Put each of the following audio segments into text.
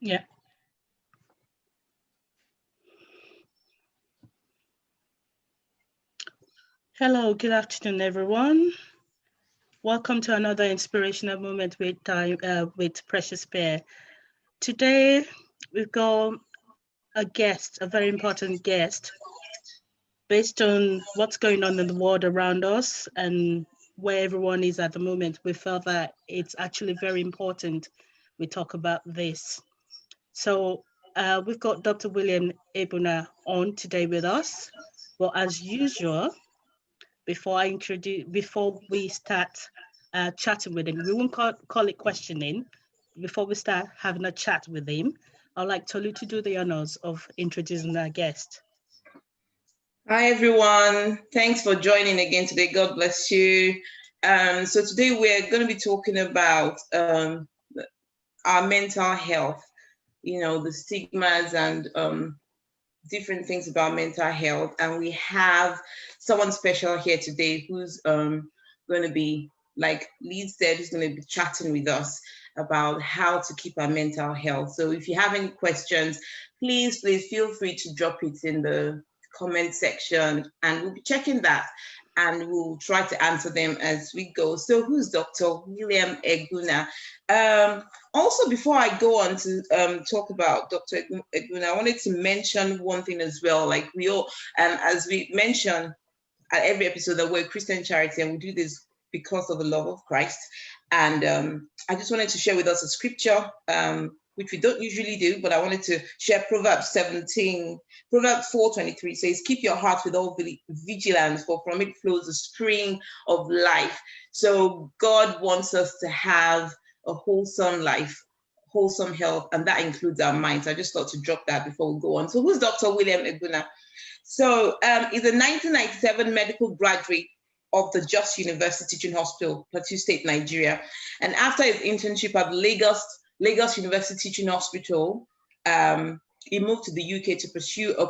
Yeah. Hello, good afternoon, everyone. Welcome to another inspirational moment with Precious Pear. Today, we've got a guest, a very important guest, based on what's going on in the world around us and where everyone is at the moment. We felt that it's actually very important we talk about this. So, we've got Dr. William Egbuna on today with us. Well, as usual, before we start chatting with him, we won't call it questioning. Before we start having a chat with him, I'd like Tolu to do the honors of introducing our guest. Hi, everyone. Thanks for joining again today. God bless you. So today we're going to be talking about our mental health, the stigmas and different things about mental health. And we have someone special here today who's going to be, like Liz said, who's going to be chatting with us about how to keep our mental health. So if you have any questions, please feel free to drop it in the comment section, and we'll be checking that and we'll try to answer them as we go. So who's Dr. William Egbuna? Also, before I go on to talk about Dr. Egbuna, I wanted to mention one thing as well. Like we all, as we mention at every episode, that we're a Christian charity and we do this because of the love of Christ. And I just wanted to share with us a scripture, which we don't usually do, but I wanted to share Proverbs 4:23 says, keep your heart with all vigilance, for from it flows the spring of life. So God wants us to have a wholesome life, wholesome health, and that includes our minds. I just thought to drop that before we go on. So who's Dr. William Egbuna? So he's a 1997 medical graduate of the Just University Teaching Hospital, Plateau State, Nigeria. And after his internship at Lagos University Teaching Hospital, he moved to the UK to pursue a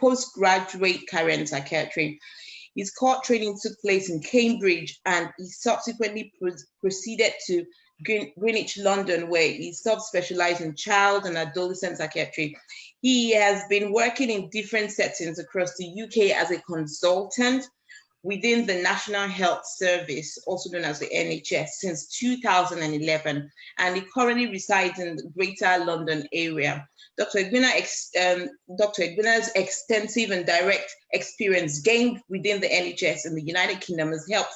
postgraduate career in psychiatry. His court training took place in Cambridge, and he subsequently proceeded to Greenwich, London, where he subspecialized in child and adolescent psychiatry. He has been working in different settings across the UK as a consultant within the National Health Service, also known as the NHS, since 2011, and he currently resides in the Greater London area. Dr. Egbuna's extensive and direct experience gained within the NHS in the United Kingdom has helped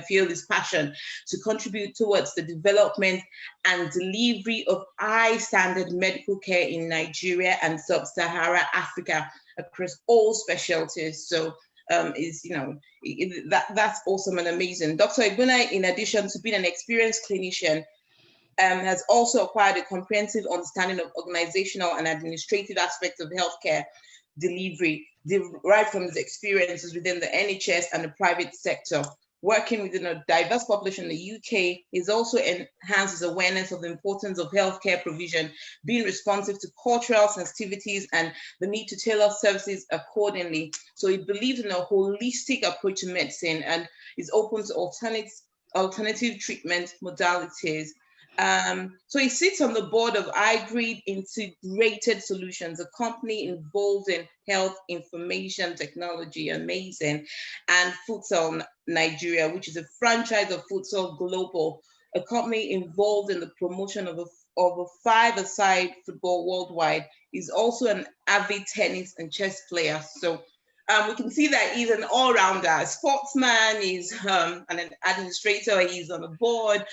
fuel his passion to contribute towards the development and delivery of high-standard medical care in Nigeria and Sub-Saharan Africa across all specialties. So that's awesome and amazing. Dr. Egbuna, in addition to being an experienced clinician, has also acquired a comprehensive understanding of organizational and administrative aspects of healthcare delivery, derived from his experiences within the NHS and the private sector. Working within a diverse population in the UK, he's also enhanced his awareness of the importance of healthcare provision, being responsive to cultural sensitivities and the need to tailor services accordingly. So he believes in a holistic approach to medicine and is open to alternative treatment modalities. So he sits on the board of iGrid Integrated Solutions, a company involved in health information technology, amazing, and Futsal Nigeria, which is a franchise of Futsal Global, a company involved in the promotion of a five-a-side football worldwide. He's also an avid tennis and chess player. So we can see that he's an all-rounder, sportsman, he's an administrator, he's on the board,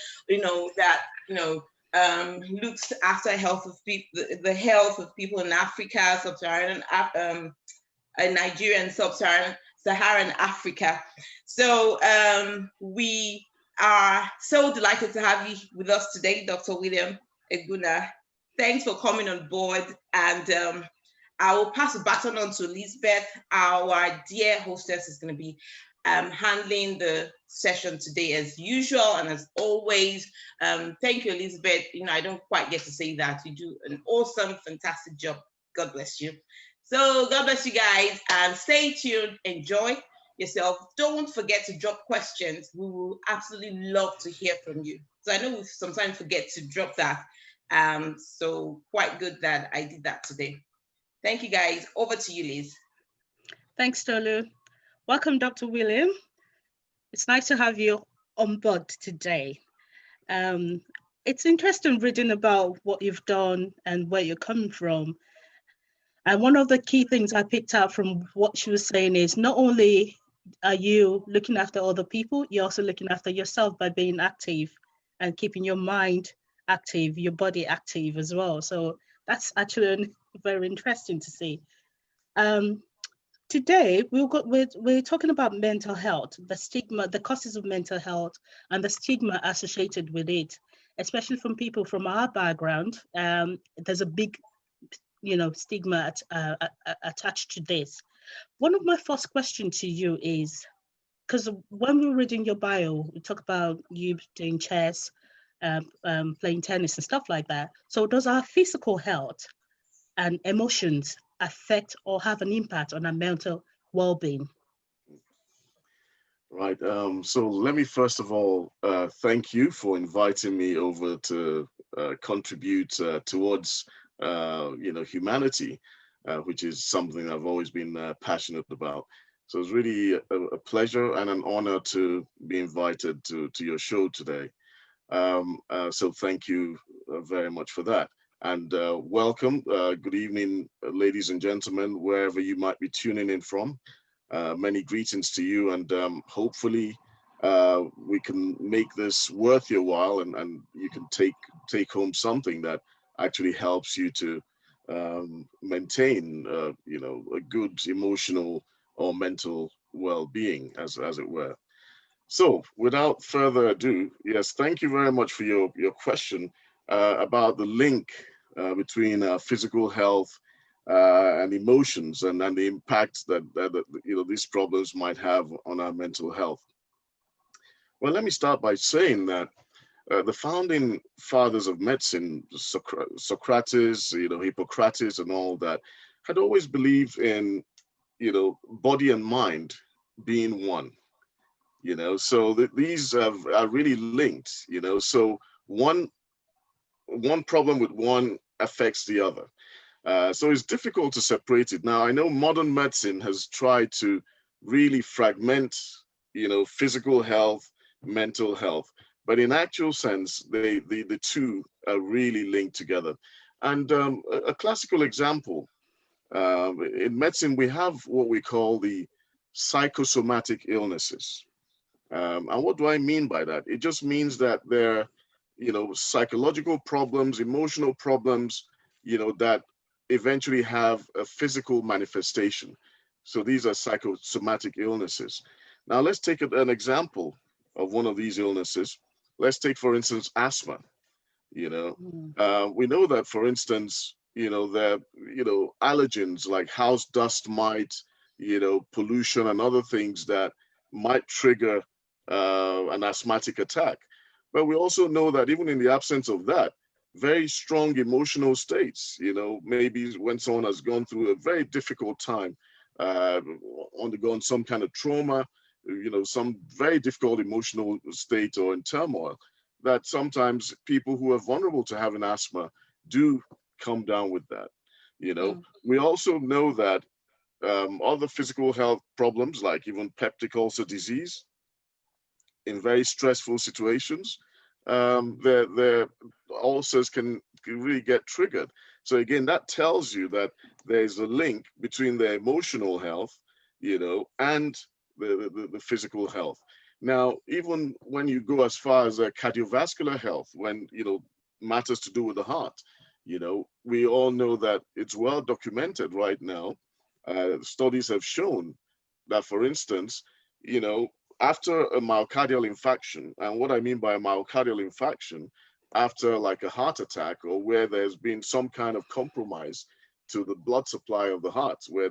looks after the health of people in Africa, Sub-Saharan, Nigeria and Sub-Saharan Africa. So we are so delighted to have you with us today, Dr. William Egbuna. Thanks for coming on board, and I will pass the baton on to Elizabeth. Our dear hostess is going to be handling the session today as usual and as always. Thank you, Elizabeth. I don't quite get to say that. You do an awesome, fantastic job. God bless you. So God bless you guys, and stay tuned. Enjoy yourself. Don't forget to drop questions. We will absolutely love to hear from you. So I know we sometimes forget to drop that. So quite good that I did that today. Thank you, guys. Over to you, Liz. Thanks, Tolu. Welcome, Dr. William. It's nice to have you on board today. Um, it's interesting reading about what you've done and where you're coming from. And one of the key things I picked up from what she was saying is not only are you looking after other people, you're also looking after yourself by being active and keeping your mind active, your body active as well. So that's actually very interesting to see. Um, Today we're talking about mental health, the stigma, the causes of mental health, and the stigma associated with it, especially from people from our background. There's a big, stigma attached to this. One of my first questions to you is, because when we were reading your bio, we talk about you doing chess, playing tennis and stuff like that. So does our physical health and emotions affect or have an impact on our mental well-being? Right. So let me first of all thank you for inviting me over to contribute towards humanity, which is something I've always been passionate about. So it's really a pleasure and an honor to be invited to your show today. So thank you very much for that. And welcome. Good evening, ladies and gentlemen, wherever you might be tuning in from. Many greetings to you, and hopefully we can make this worth your while, and you can take home something that actually helps you to maintain, a good emotional or mental well-being, as it were. So, without further ado, yes, thank you very much for your question about the link between physical health and emotions, and the impact that these problems might have on our mental health. Well, let me start by saying that the founding fathers of medicine, Socrates, Hippocrates, and all that, had always believed in body and mind being one. So these are really linked. So one one problem with one affects the other. So it's difficult to separate it. Now, I know modern medicine has tried to really fragment, physical health, mental health, but in actual sense, the two are really linked together. And a classical example, in medicine, we have what we call the psychosomatic illnesses. And what do I mean by that? It just means that there, psychological problems, emotional problems, that eventually have a physical manifestation. So these are psychosomatic illnesses. Now let's take an example of one of these illnesses. Let's take, for instance, asthma. We know that, for instance, there, allergens like house dust mite, pollution and other things that might trigger an asthmatic attack. But we also know that even in the absence of that, very strong emotional states, maybe when someone has gone through a very difficult time, uh, undergone some kind of trauma, some very difficult emotional state or in turmoil, that sometimes people who are vulnerable to having asthma do come down with that. We also know that other physical health problems, like even peptic ulcer disease, in very stressful situations, their ulcers can really get triggered. So again, that tells you that there's a link between their emotional health, and the physical health. Now, even when you go as far as cardiovascular health, when matters to do with the heart, we all know that it's well documented right now. Studies have shown that, for instance, you know, after a myocardial infarction, and what I mean by a myocardial infarction, after like a heart attack or where there's been some kind of compromise to the blood supply of the heart, where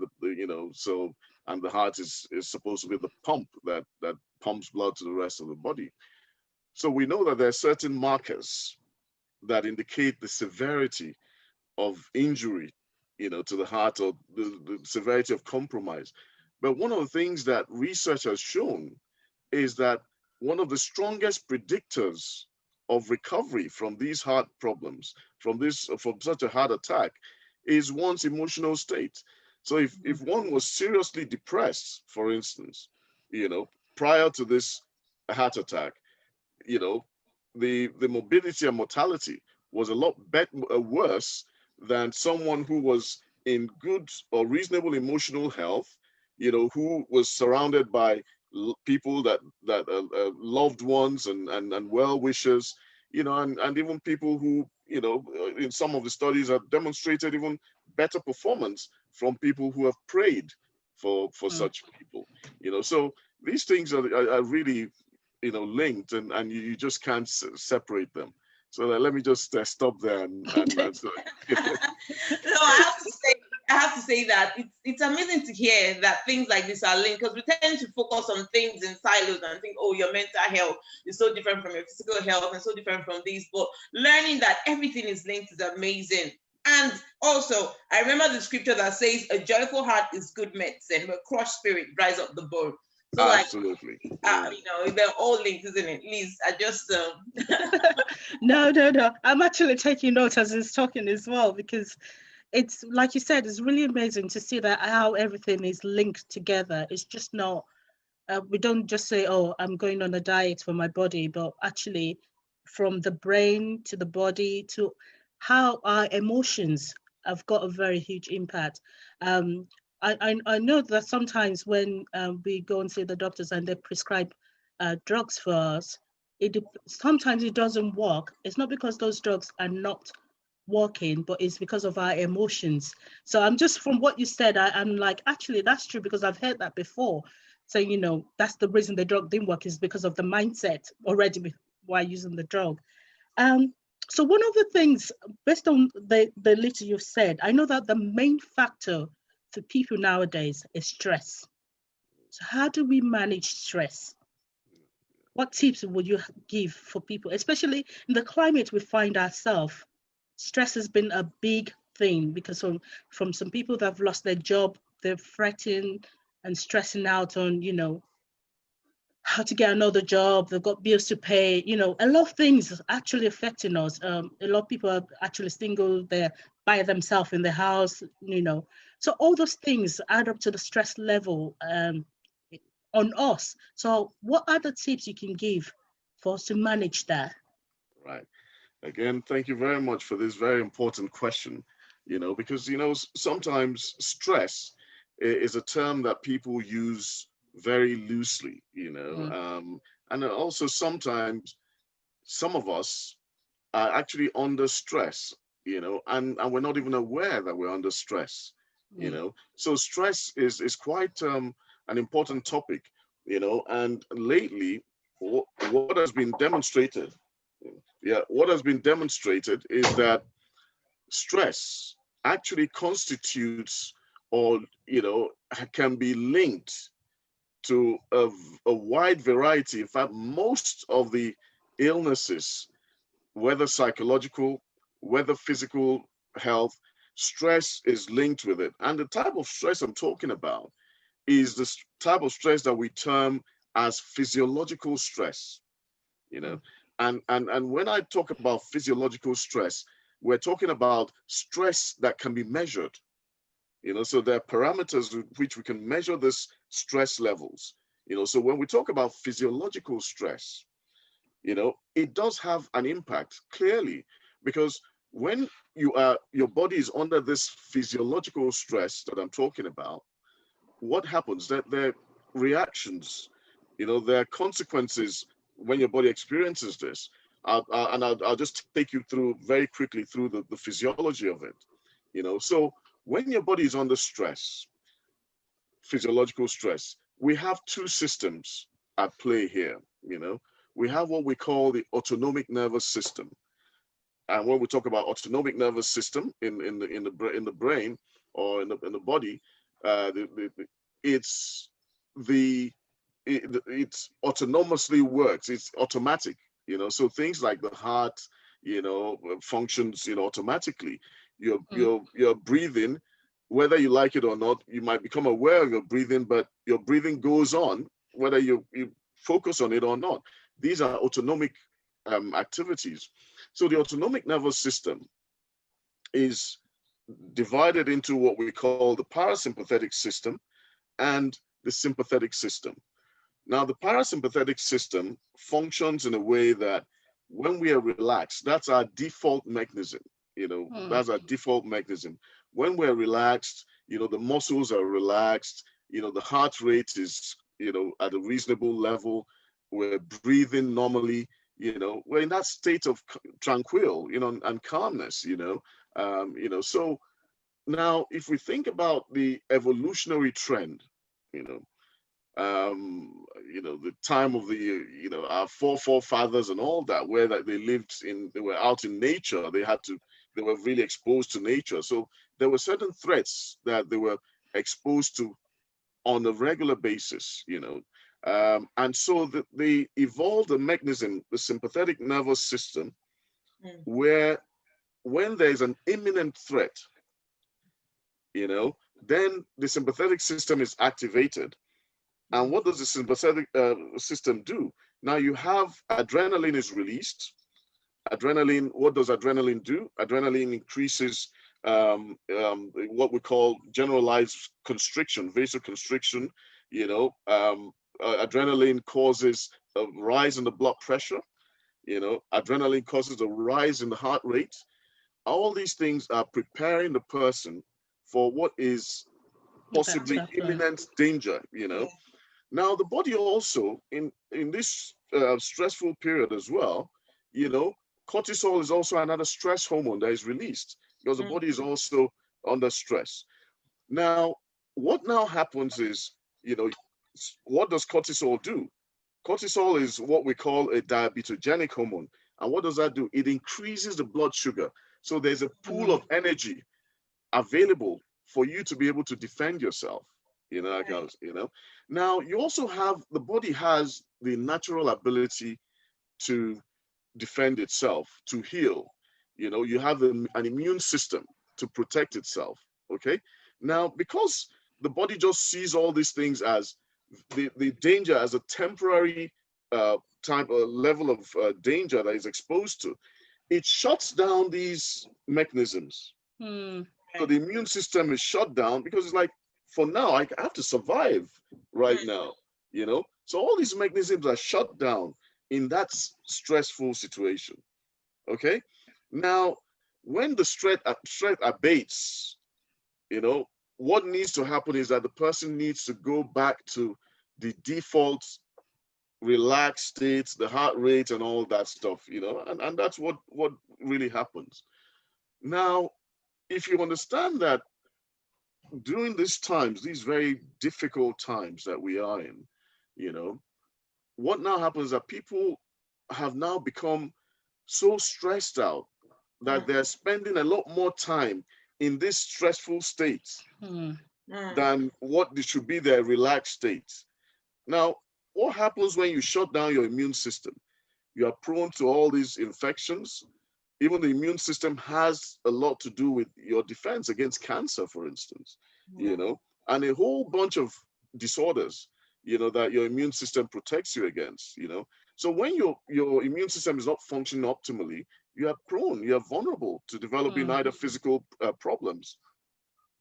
so and the heart is supposed to be the pump that pumps blood to the rest of the body. So we know that there are certain markers that indicate the severity of injury, to the heart, or the severity of compromise. But one of the things that research has shown is that one of the strongest predictors of recovery from these heart problems, from such a heart attack, is one's emotional state. So if one was seriously depressed, for instance, prior to this heart attack, the morbidity and mortality was a lot worse than someone who was in good or reasonable emotional health, who was surrounded by people that loved ones and well wishers, and even people who, in some of the studies have demonstrated even better performance from people who have prayed for such people. So these things are really, linked, and you just can't separate them. So let me just stop there and so. No, I have to say that it's amazing to hear that things like this are linked, because we tend to focus on things in silos and think, oh, your mental health is so different from your physical health and so different from these. But learning that everything is linked is amazing. And also, I remember the scripture that says, a joyful heart is good medicine, but crushed spirit dries up the bone. So absolutely. They're all linked, isn't it? Liz, I just No. I'm actually taking notes as he's talking as well, because it's like you said, it's really amazing to see that how everything is linked together. It's just not, we don't just say, oh, I'm going on a diet for my body, but actually from the brain to the body to how our emotions have got a very huge impact. I know that sometimes when we go and see the doctors and they prescribe drugs for us, sometimes it doesn't work. It's not because those drugs are not working, but it's because of our emotions. So I'm just, from what you said, I'm like, actually, that's true, because I've heard that before. So, that's the reason the drug didn't work, is because of the mindset already while using the drug. So one of the things, based on the little you've said, I know that the main factor for people nowadays is stress. So how do we manage stress? What tips would you give for people, especially in the climate we find ourselves? Stress has been a big thing, because from some people that have lost their job, they're fretting and stressing out on, how to get another job. They've got bills to pay. A lot of things actually affecting us. A lot of people are actually single. They're by themselves in the house. So all those things add up to the stress level on us. So what are the tips you can give for us to manage that? Right. Again, thank you very much for this very important question, because, sometimes stress is a term that people use very loosely, and also sometimes some of us are actually under stress, and we're not even aware that we're under stress, So stress is quite an important topic, and lately what has been demonstrated, what has been demonstrated is that stress actually constitutes, or can be linked to a wide variety. In fact, most of the illnesses, whether psychological, whether physical health, stress is linked with it. And the type of stress I'm talking about is the type of stress that we term as physiological stress, And when I talk about physiological stress, we're talking about stress that can be measured. So there are parameters with which we can measure this stress levels. So when we talk about physiological stress, it does have an impact, clearly, because when your body is under this physiological stress that I'm talking about, what happens? That there are reactions, there are consequences when your body experiences this. I'll just take you through very quickly through the physiology of it. So when your body is under stress, physiological stress, we have two systems at play here. We have what we call the autonomic nervous system. And when we talk about autonomic nervous system in the brain or in the body, it's autonomously works. It's automatic. So things like the heart, functions, automatically. You're breathing, whether you like it or not. You might become aware of your breathing, but your breathing goes on, whether you focus on it or not. These are autonomic activities. So the autonomic nervous system is divided into what we call the parasympathetic system and the sympathetic system. Now, the parasympathetic system functions in a way that when we are relaxed, that's our default mechanism. That's our default mechanism. When we're relaxed, the muscles are relaxed, the heart rate is, at a reasonable level. We're breathing normally, we're in that state of tranquil, and calmness, So now, if we think about the evolutionary trend, the time of our forefathers and all that, where that they were out in nature, they were really exposed to nature. So there were certain threats that they were exposed to on a regular basis, and so they evolved a mechanism, the sympathetic nervous system, where when there's an imminent threat, then the sympathetic system is activated. And what does the sympathetic system do? Now you have adrenaline is released. Adrenaline, what does adrenaline do? Adrenaline increases what we call generalized constriction, vasoconstriction. Adrenaline causes a rise in the blood pressure. Adrenaline causes a rise in the heart rate. All these things are preparing the person for what is possibly imminent danger. Now the body also in this stressful period as well, cortisol is also another stress hormone that is released because the body is also under stress. Now, what now happens is, what does cortisol do? Cortisol is what we call a diabetogenic hormone. And what does that do? It increases the blood sugar. So there's a pool of energy available for you to be able to defend yourself. Now you also have, the body has the natural ability to defend itself, to heal. You have an immune system to protect itself. Okay. Now, because the body just sees all these things as the danger as a temporary level of danger that is exposed to, it shuts down these mechanisms. So the immune system is shut down because it's like, for now, I have to survive right now, So all these mechanisms are shut down in that stressful situation, okay? Now, when the stress abates, what needs to happen is that the person needs to go back to the default relaxed states, the heart rate and all that stuff, and that's what really happens. Now, if you understand that during these times, these very difficult times that we are in, what now happens is that people have now become so stressed out that they're spending a lot more time in this stressful state than what should be their relaxed state. Now, what happens when you shut down your immune system? You are prone to all these infections. Even the immune system has a lot to do with your defense against cancer, for instance, and a whole bunch of disorders, that your immune system protects you against, So when your immune system is not functioning optimally, you are vulnerable to developing either physical problems.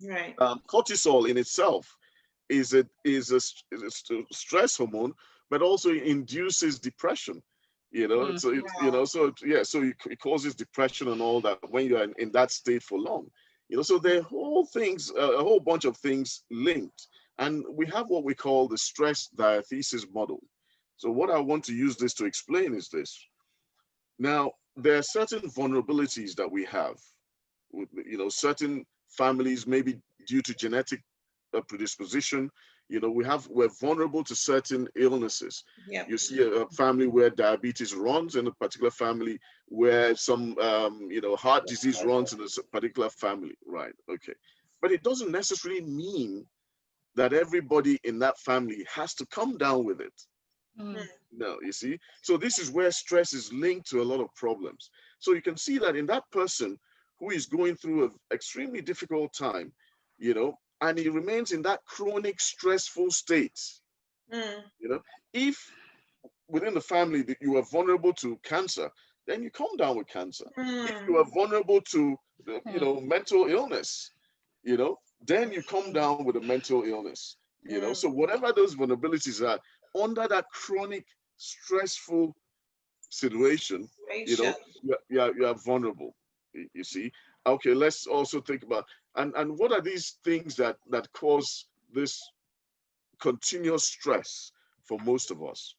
Right. Cortisol in itself is a stress hormone, but also induces depression. So it causes depression and all that when you are in that state for long. So there are a whole bunch of things linked, and we have what we call the stress diathesis model. So what I want to use this to explain is this. Now, there are certain vulnerabilities that we have. Certain families, maybe due to genetic predisposition, we're vulnerable to certain illnesses. Yep. You see a family where diabetes runs in a particular family, where some heart disease runs in a particular family, right? Okay, but it doesn't necessarily mean that everybody in that family has to come down with it. No, you see, so this is where stress is linked to a lot of problems. So you can see that in that person who is going through an extremely difficult time, and he remains in that chronic stressful state, if within the family that you are vulnerable to cancer, then you come down with cancer. If you are vulnerable to, mental illness, then you come down with a mental illness, So whatever those vulnerabilities are, under that chronic, stressful situation, you are vulnerable. You see. Okay, let's also think about and what are these things that cause this continuous stress for most of us?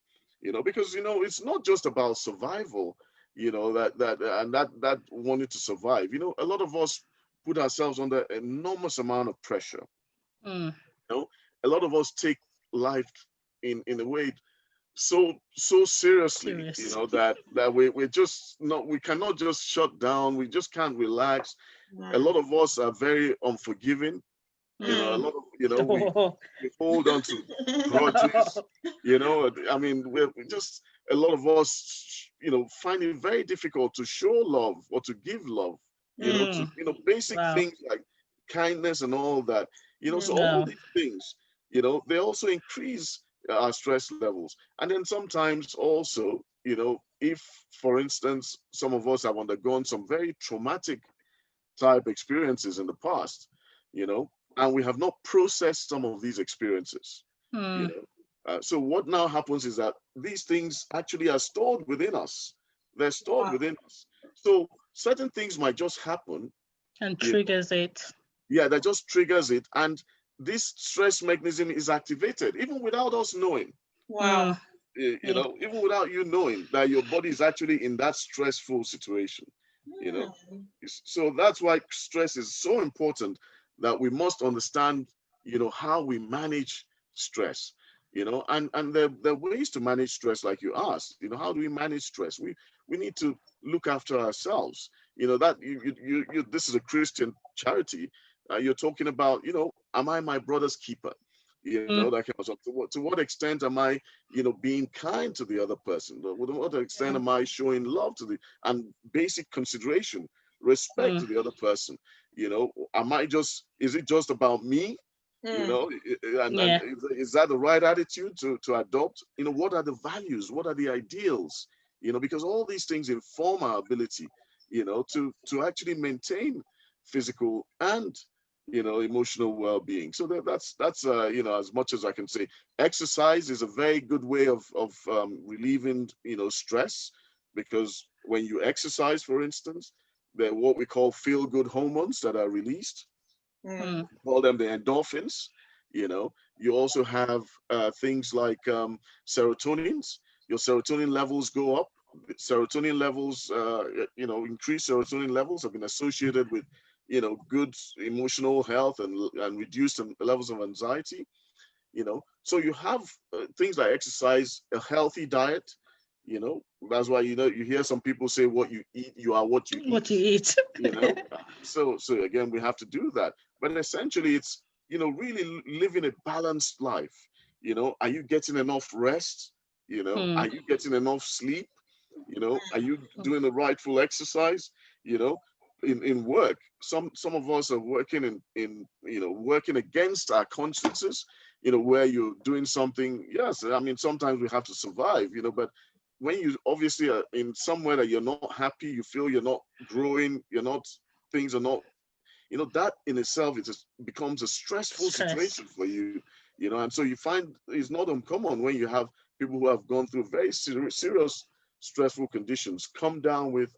Because it's not just about survival. That wanting to survive. A lot of us put ourselves under enormous amount of pressure. A lot of us take life in a way so seriously, that we're just not, we cannot just shut down, we just can't relax. A lot of us are very unforgiving. A lot of we hold on to grudges. I mean, we're just, a lot of us find it very difficult to show love or to give love. To basic things like kindness and all that. So all these things, they also increase our stress levels. And then sometimes also, if, for instance, some of us have undergone some very traumatic type experiences in the past, and we have not processed some of these experiences, so what now happens is that these things actually are stored within us. They're stored within us. So certain things might just happen. And triggers it. Yeah, that just triggers it. And this stress mechanism is activated even without us knowing. Wow. Even without you knowing that your body is actually in that stressful situation. So that's why stress is so important, that we must understand, how we manage stress, and there are ways to manage stress, like you asked. How do we manage stress? We need to look after ourselves. That you this is a Christian charity. You're talking about, am I my brother's keeper? That kind of stuff. To what extent am I, being kind to the other person? To what extent am I showing love and basic consideration, respect to the other person? Is it just about me? And is that the right attitude to adopt? What are the values? What are the ideals? Because all these things inform our ability, to actually maintain physical and emotional well-being. So that's as much as I can say. Exercise is a very good way of relieving stress, because when you exercise, for instance, there are what we call feel-good hormones that are released. We call them the endorphins. You also have things like serotonins. Your serotonin levels go up. Serotonin levels, increased serotonin levels have been associated with good emotional health and reduced levels of anxiety. So you have things like exercise, a healthy diet. That's why you hear some people say, what you eat, you are what you eat. What you eat. So again, we have to do that. But essentially, it's really living a balanced life. Are you getting enough rest? Are you getting enough sleep? Are you doing the rightful exercise? In work, some of us are working in working against our consciences, where you're doing something. Yes, I mean, sometimes we have to survive, but when you obviously are in somewhere that you're not happy, you feel you're not growing, things are not, that in itself becomes a stressful situation for you, and so you find it's not uncommon when you have people who have gone through very serious stressful conditions come down with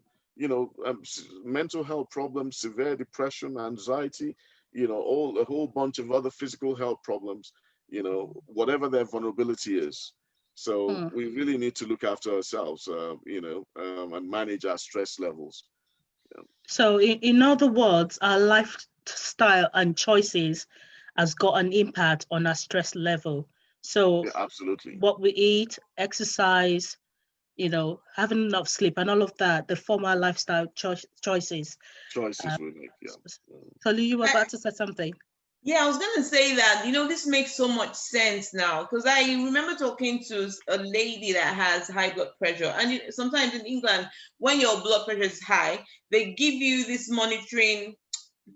mental health problems, severe depression, anxiety, a whole bunch of other physical health problems, whatever their vulnerability is. So we really need to look after ourselves, and manage our stress levels. So in other words, our lifestyle and choices has got an impact on our stress level. So absolutely, what we eat, exercise, having enough sleep and all of that, the form our lifestyle choices. Choices we make, yeah. So you were about to say something. Yeah, I was going to say that, this makes so much sense now, because I remember talking to a lady that has high blood pressure. And sometimes in England, when your blood pressure is high, they give you this monitoring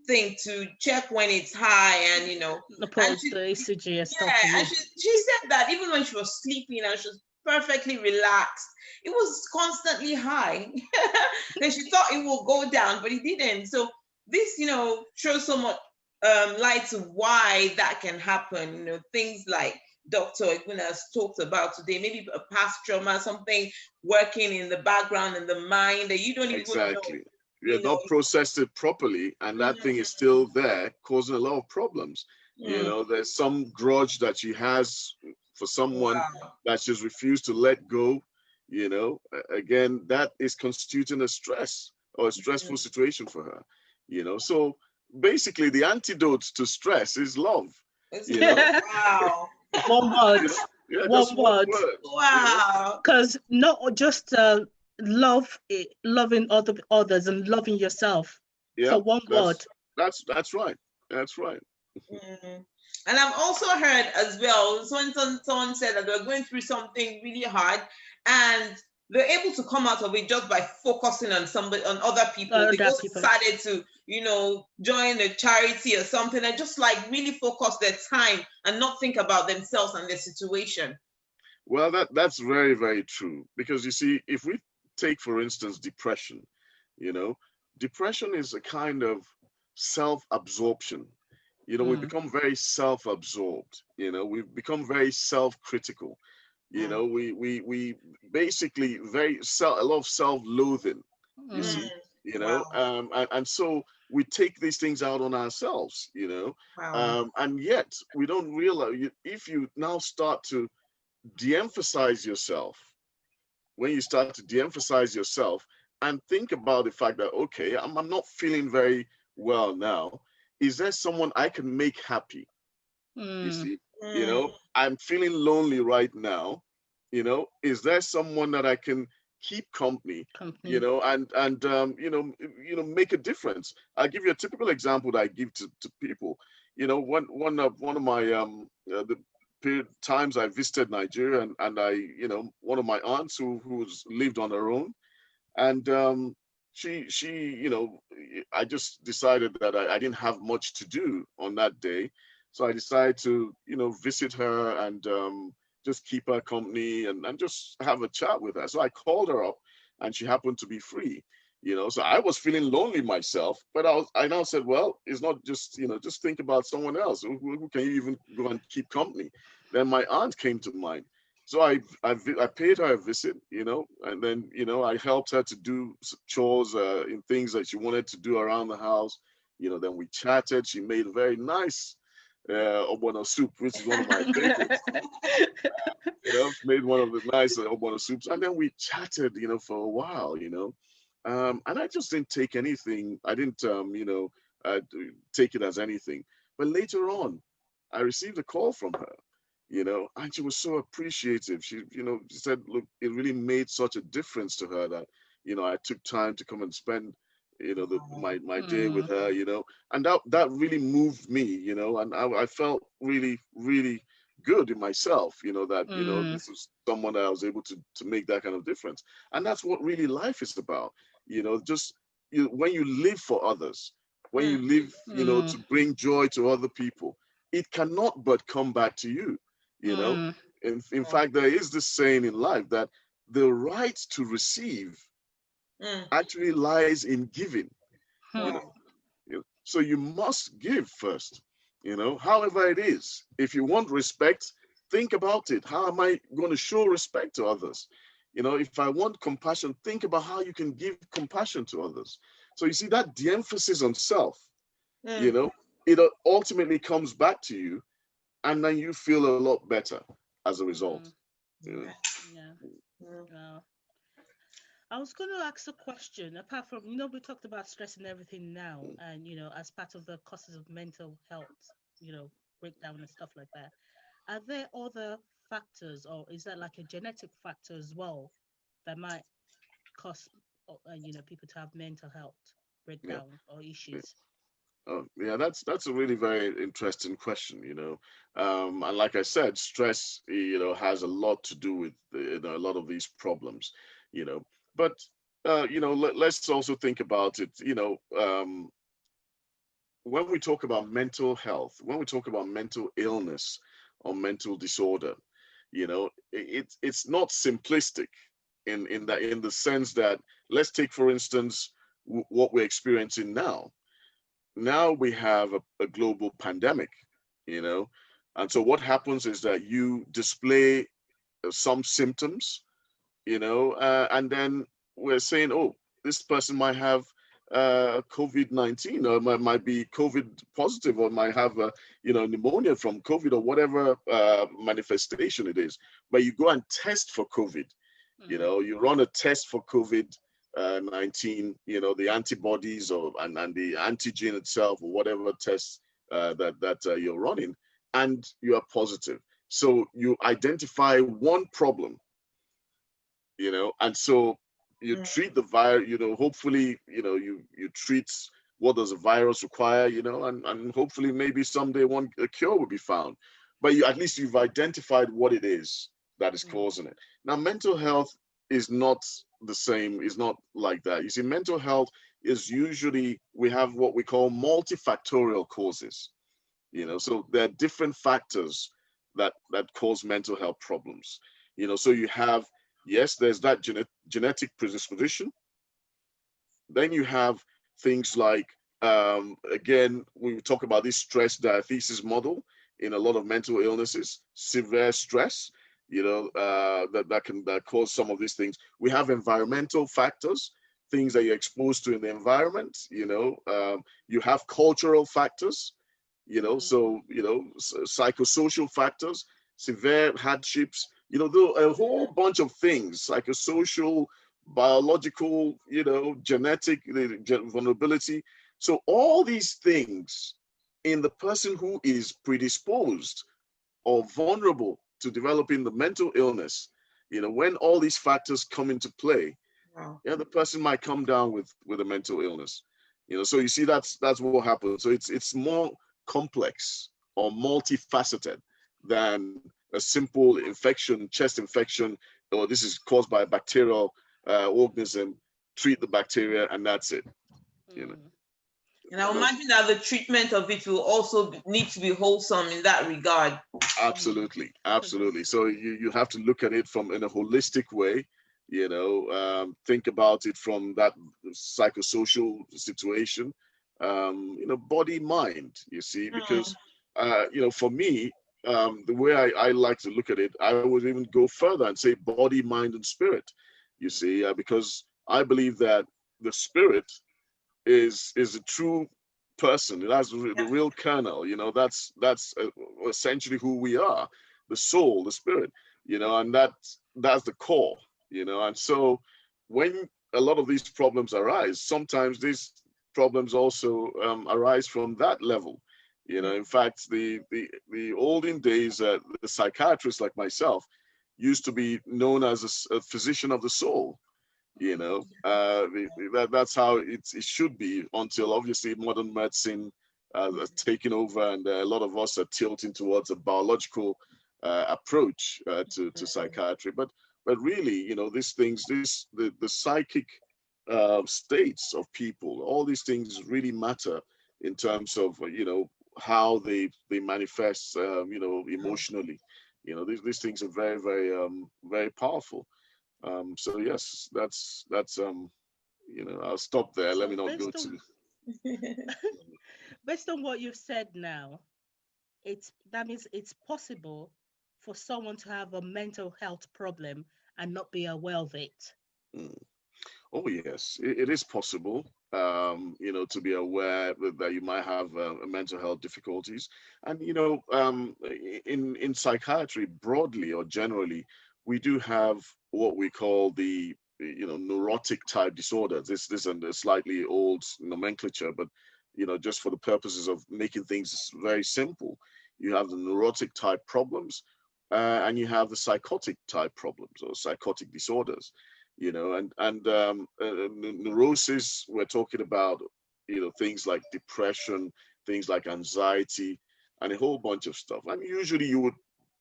thing to check when it's high, and the ECG and stuff. Yeah, and she said that even when she was sleeping and she was perfectly relaxed. It was constantly high. Then she thought it would go down, but it didn't. So this, shows so much light to why that can happen. Things like Dr. Egbuna has talked about today, maybe a past trauma, something working in the background in the mind that you don't even know. Exactly. You have not processed it properly, and that thing is still there, causing a lot of problems. There's some grudge that she has for someone that she's refused to let go. Again, that is constituting a stress or a stressful situation for her. So basically, the antidote to stress is love. Wow. One word. Yeah, one just one word. word. Wow. Because not just loving others and loving yourself. Yeah, So one word. That's right. That's right. And I've also heard as well, someone said that they're going through something really hard and they're able to come out of it just by focusing on other people. They just decided to, join a charity or something and just like really focus their time and not think about themselves and their situation. Well, that's very, very true. Because you see, if we take, for instance, depression, depression is a kind of self-absorption. We become very self-absorbed. We've become very self-critical. We basically a lot of self-loathing. You see, and so we take these things out on ourselves. And yet we don't realize, if you now start to de-emphasize yourself, when you start to de-emphasize yourself and think about the fact that, okay, I'm not feeling very well now. Is there someone I can make happy? You see, I'm feeling lonely right now. Is there someone that I can keep company? And make a difference. I'll give you a typical example that I give to people. One of my the times I visited Nigeria, and I, one of my aunts who's lived on her own, and she, I just decided that I didn't have much to do on that day. So I decided to, visit her and just keep her company and just have a chat with her. So I called her up and she happened to be free, so I was feeling lonely myself, but I now said, well, it's not just, just think about someone else. Who can you even go and keep company? Then my aunt came to mind. So I paid her a visit, and then, I helped her to do chores in things that she wanted to do around the house. Then we chatted. She made a very nice Ogbonna soup, which is one of my favorites. Made one of the nice Ogbonna soups. And then we chatted, for a while, and I just didn't take anything. I didn't, take it as anything. But later on, I received a call from her. And she was so appreciative. She said, look, it really made such a difference to her that, I took time to come and spend, my day with her, and that really moved me, and I felt really, really good in myself, that, this is someone that I was able to make that kind of difference. And that's what really life is about, just when you live for others, when you live, to bring joy to other people, it cannot but come back to you. In fact, there is this saying in life that the right to receive actually lies in giving. So you must give first, however it is. If you want respect, think about it. How am I going to show respect to others? If I want compassion, think about how you can give compassion to others. So you see that the emphasis on self, it ultimately comes back to you, and then you feel a lot better as a result. Yeah. I was going to ask a question. Apart from, we talked about stress and everything now, and as part of the causes of mental health, breakdown and stuff like that. Are there other factors, or is that like a genetic factor as well that might cause, people to have mental health breakdown or issues? Yeah, that's a really very interesting question, and like I said, stress, has a lot to do with a lot of these problems, but let's also think about it, when we talk about mental health, when we talk about mental illness or mental disorder, It's not simplistic in the sense that, let's take for instance what we're experiencing now. Now we have a global pandemic, and so what happens is that you display some symptoms, and then we're saying, oh, this person might have COVID-19, or might be COVID positive, or might have pneumonia from COVID, or whatever manifestation it is. But you go and test for COVID. You run a test for COVID-19, the antibodies and the antigen itself, or whatever test that you're running, and you are positive. So you identify one problem, and so you treat the virus, hopefully, you treat what does a virus require, and hopefully maybe someday a cure will be found. But at least you've identified what it is that is causing it. Now, mental health is not the same, is not like that. You see, mental health is usually, we have what we call multifactorial causes, so there are different factors that cause mental health problems. So you have, yes, there's that genetic predisposition. Then you have things like, again, we talk about this stress diathesis model in a lot of mental illnesses, severe stress, that can cause some of these things. We have environmental factors, things that you're exposed to in the environment. You have cultural factors, so psychosocial factors, severe hardships, a whole bunch of things, psychosocial, biological, genetic vulnerability. So all these things in the person who is predisposed or vulnerable to developing the mental illness, when all these factors come into play, the person might come down with a mental illness. So you see, that's what happens. So it's more complex or multifaceted than a simple infection, chest infection, or this is caused by a bacterial organism. Treat the bacteria, and that's it. And I imagine that the treatment of it will also need to be wholesome in that regard. Absolutely. So you have to look at it in a holistic way. Think about it from that psychosocial situation. Body, mind. You see, because for me, the way I like to look at it, I would even go further and say body, mind, and spirit. You see, because I believe that the spirit is a true person. That's the real kernel. That's essentially who we are. The soul, the spirit. And that's the core. And so when a lot of these problems arise, sometimes these problems also arise from that level. In fact, the olden days, the psychiatrists like myself used to be known as a physician of the soul. That's how it should be, until obviously modern medicine has taken over, and a lot of us are tilting towards a biological approach to psychiatry. But really, these things, the psychic states of people, all these things really matter in terms of how they manifest emotionally. These things are very, very very powerful. So yes, that's I'll stop there. Let me not go to based on what you've said now, that means it's possible for someone to have a mental health problem and not be aware of it. Oh yes, it is possible. To be aware that you might have mental health difficulties, and in psychiatry broadly or generally, we do have what we call the neurotic type disorders. This is a slightly old nomenclature, but just for the purposes of making things very simple, you have the neurotic type problems, and you have the psychotic type problems or psychotic disorders. Neurosis, we're talking about things like depression, things like anxiety, and a whole bunch of stuff. And usually you would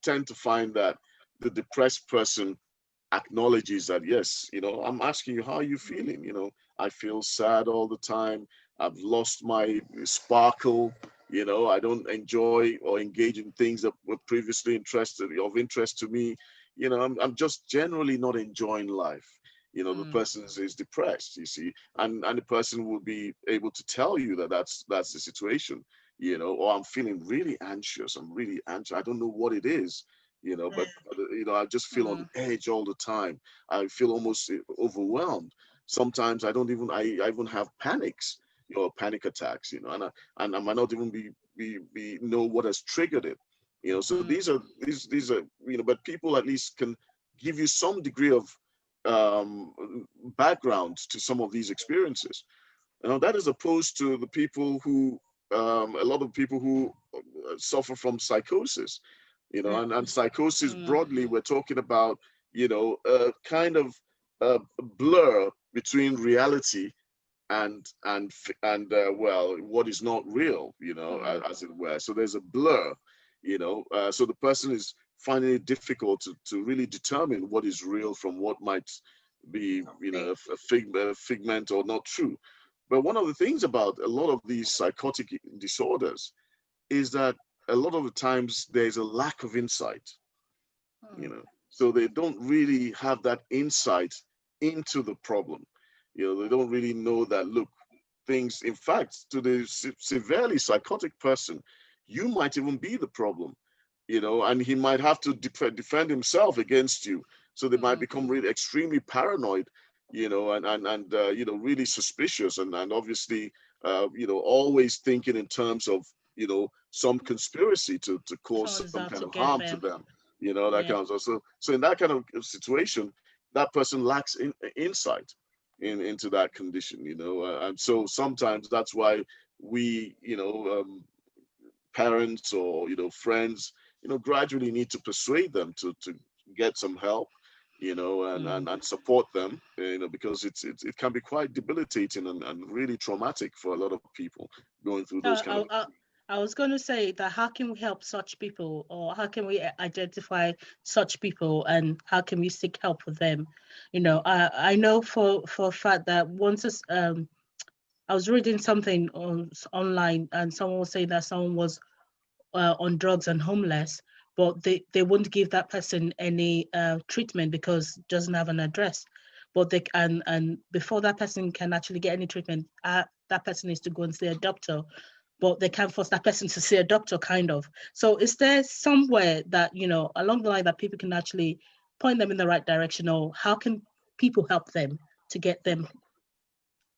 tend to find that the depressed person acknowledges that, yes, I'm asking you, how are you feeling? I feel sad all the time. I've lost my sparkle. You know, I don't enjoy or engage in things that were previously of interest to me. You know, I'm just generally not enjoying life. You know, the person is depressed, you see, and the person will be able to tell you that that's the situation, you know, or I'm feeling really anxious. I'm really anxious. I don't know what it is, you know, but you know, I just feel on edge all the time. I feel almost overwhelmed. Sometimes I even have panics, you know, panic attacks, you know, and I might not even be know what has triggered it, you know. So these are, you know, but people at least can give you some degree of background to some of these experiences. Now, that is opposed to the people who, a lot of people who suffer from psychosis, you know, and psychosis broadly, we're talking about, you know, a kind of blur between reality and well, what is not real, you know, as it were. So there's a blur, you know, so the person is finding it difficult to really determine what is real from what might be, you know, a figment or not true. But one of the things about a lot of these psychotic disorders is that a lot of the times there's a lack of insight, you know, so they don't really have that insight into the problem. You know, they don't really know that, look, things, in fact, to the severely psychotic person, you might even be the problem, you know, and he might have to defend himself against you. So they might become really extremely paranoid, you know, and you know, really suspicious, and obviously, you know, always thinking in terms of, you know, some conspiracy to cause Someone's some out kind to of get harm to them. them, you know, that Yeah. kind of stuff. So in that kind of situation, that person lacks insight into that condition, you know, and so sometimes that's why we, you know, parents or, you know, friends, you know, gradually need to persuade them to get some help, you know, and support them, you know, because it can be quite debilitating and really traumatic for a lot of people going through those Uh, kind of. I, I, I was going to say that how can we help such people, or how can we identify such people, and how can we seek help with them? You know, I know for a fact that I was reading something online, and someone was saying that someone was on drugs and homeless, but they won't give that person any treatment because it doesn't have an address. But they and before that person can actually get any treatment, that person needs to go and see a doctor. But they can't force that person to see a doctor, kind of. So is there somewhere that, you know, along the line that people can actually point them in the right direction, or how can people help them to get them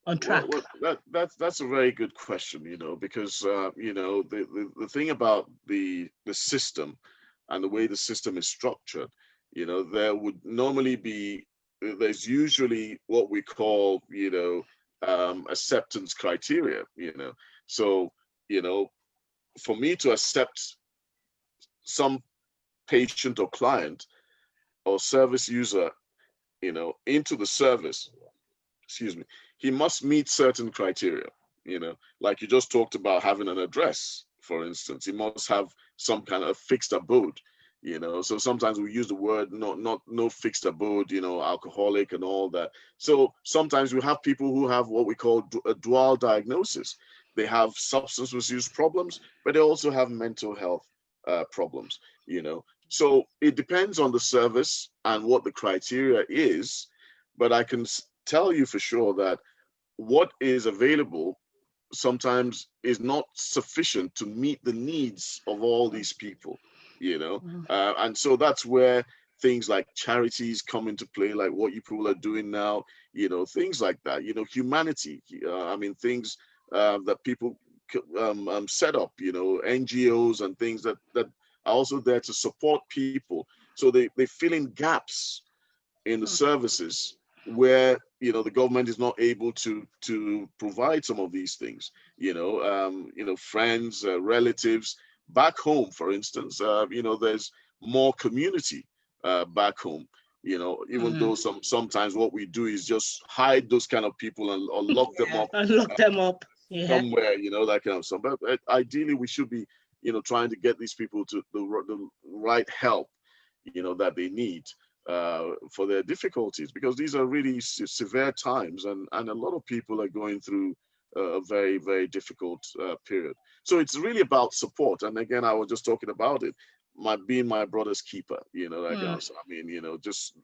on track? Well, that's a very good question, you know, because you know, the thing about the system and the way the system is structured, you know, there would normally be, there's usually what we call, you know, acceptance criteria, you know. So, you know, for me to accept some patient or client or service user, you know, into the service, excuse me, he must meet certain criteria, you know, like you just talked about having an address, for instance. He must have some kind of fixed abode, you know. So sometimes we use the word not no fixed abode, you know, alcoholic and all that. So sometimes we have people who have what we call a dual diagnosis. They have substance misuse problems, but they also have mental health problems, you know. So it depends on the service and what the criteria is, but I can tell you for sure that what is available sometimes is not sufficient to meet the needs of all these people, you know. And so that's where things like charities come into play, like what you people are doing now, you know, things like that, you know, humanity. I mean, things that people set up, you know, NGOs and things that are also there to support people. So they fill in gaps in the services where, you know, the government is not able to provide some of these things, you know, friends, relatives back home, for instance. You know, there's more community back home, you know, even though sometimes what we do is just hide those kind of people and or lock them up And lock them up. Yeah. somewhere, you know, that kind of stuff. But ideally we should be, you know, trying to get these people to the right help, you know, that they need for their difficulties, because these are really severe times, and a lot of people are going through a very, very difficult period. So it's really about support. And again, I was just talking about it, being my brother's keeper, so, I mean, just,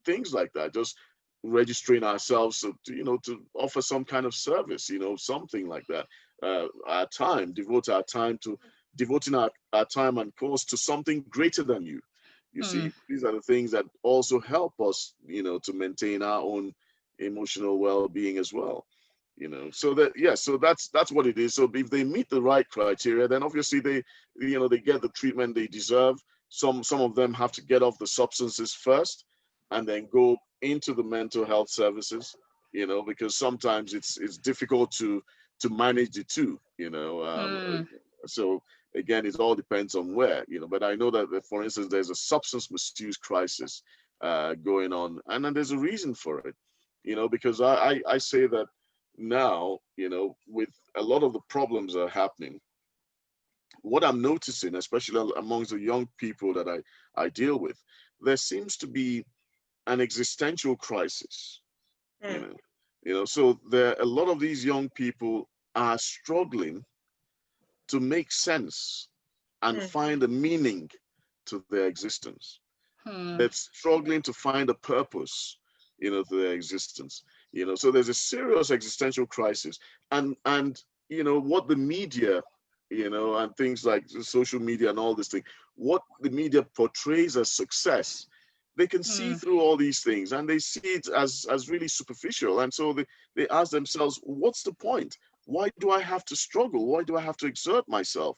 things like that, just registering ourselves to offer some kind of service, something like that. Our time, devoting our time and course to something greater than you. You see, these are the things that also help us, to maintain our own emotional well-being as well. So that, yeah, so that's what it is. So if they meet the right criteria, then obviously they get the treatment they deserve. Some of them have to get off the substances first and then go into the mental health services, because sometimes it's difficult to manage the two, so again, it all depends on where, but I know that, for instance, there's a substance misuse crisis going on, and then there's a reason for it, because I say that now, with a lot of the problems that are happening, what I'm noticing, especially amongst the young people that I deal with, there seems to be an existential crisis, so a lot of these young people are struggling to make sense and find a meaning to their existence. They're struggling to find a purpose, to their existence. So there's a serious existential crisis, and what the media, and things like the social media and all this thing, what the media portrays as success, they can see through all these things, and they see it as really superficial, and so they ask themselves, what's the point? Why do I have to struggle? Why do I have to exert myself?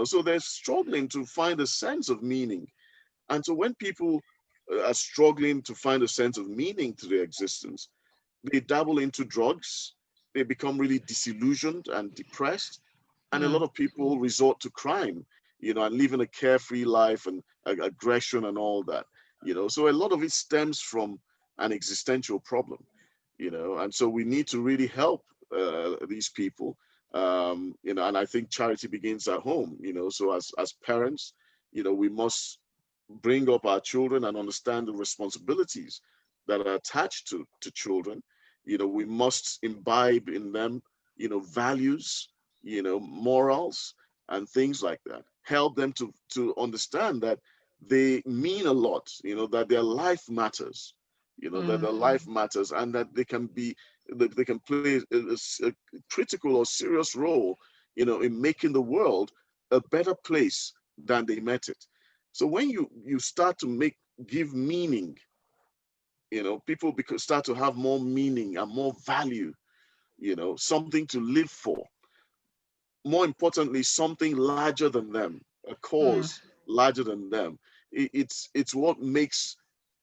So they're struggling to find a sense of meaning. And so when people are struggling to find a sense of meaning to their existence, they dabble into drugs, they become really disillusioned and depressed, and a lot of people resort to crime, and living a carefree life and aggression and all that, So a lot of it stems from an existential problem, and so we need to really help these people, and I think charity begins at home, so as parents, we must bring up our children and understand the responsibilities that are attached to children. We must imbibe in them, values, morals and things like that. Help them to understand that they mean a lot, that their life matters, that their life matters, and that they can play a critical or serious role, in making the world a better place than they met it. So when you start to give meaning, people start to have more meaning and more value, something to live for. More importantly, something larger than them, a cause larger than them. It's what makes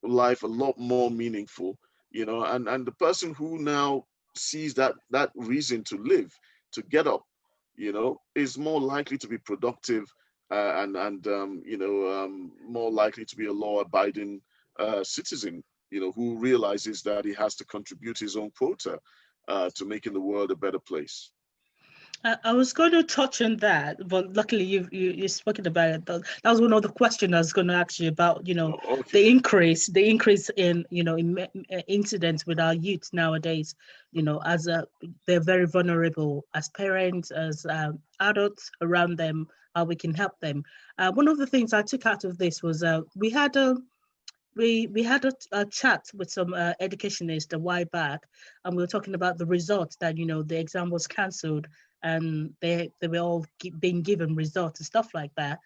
life a lot more meaningful, and the person who now sees that reason to live, to get up, is more likely to be productive, and more likely to be a law-abiding citizen, who realizes that he has to contribute his own quota to making the world a better place. I was going to touch on that, but luckily you spoken about it. That was one of the questions I was going to ask you about. Okay. The increase in in incidents with our youth nowadays. As they're very vulnerable as parents, as adults around them. How we can help them. One of the things I took out of this was we had a chat with some educationists a while back, and we were talking about the results that the exam was cancelled, and they were all being given results and stuff like that.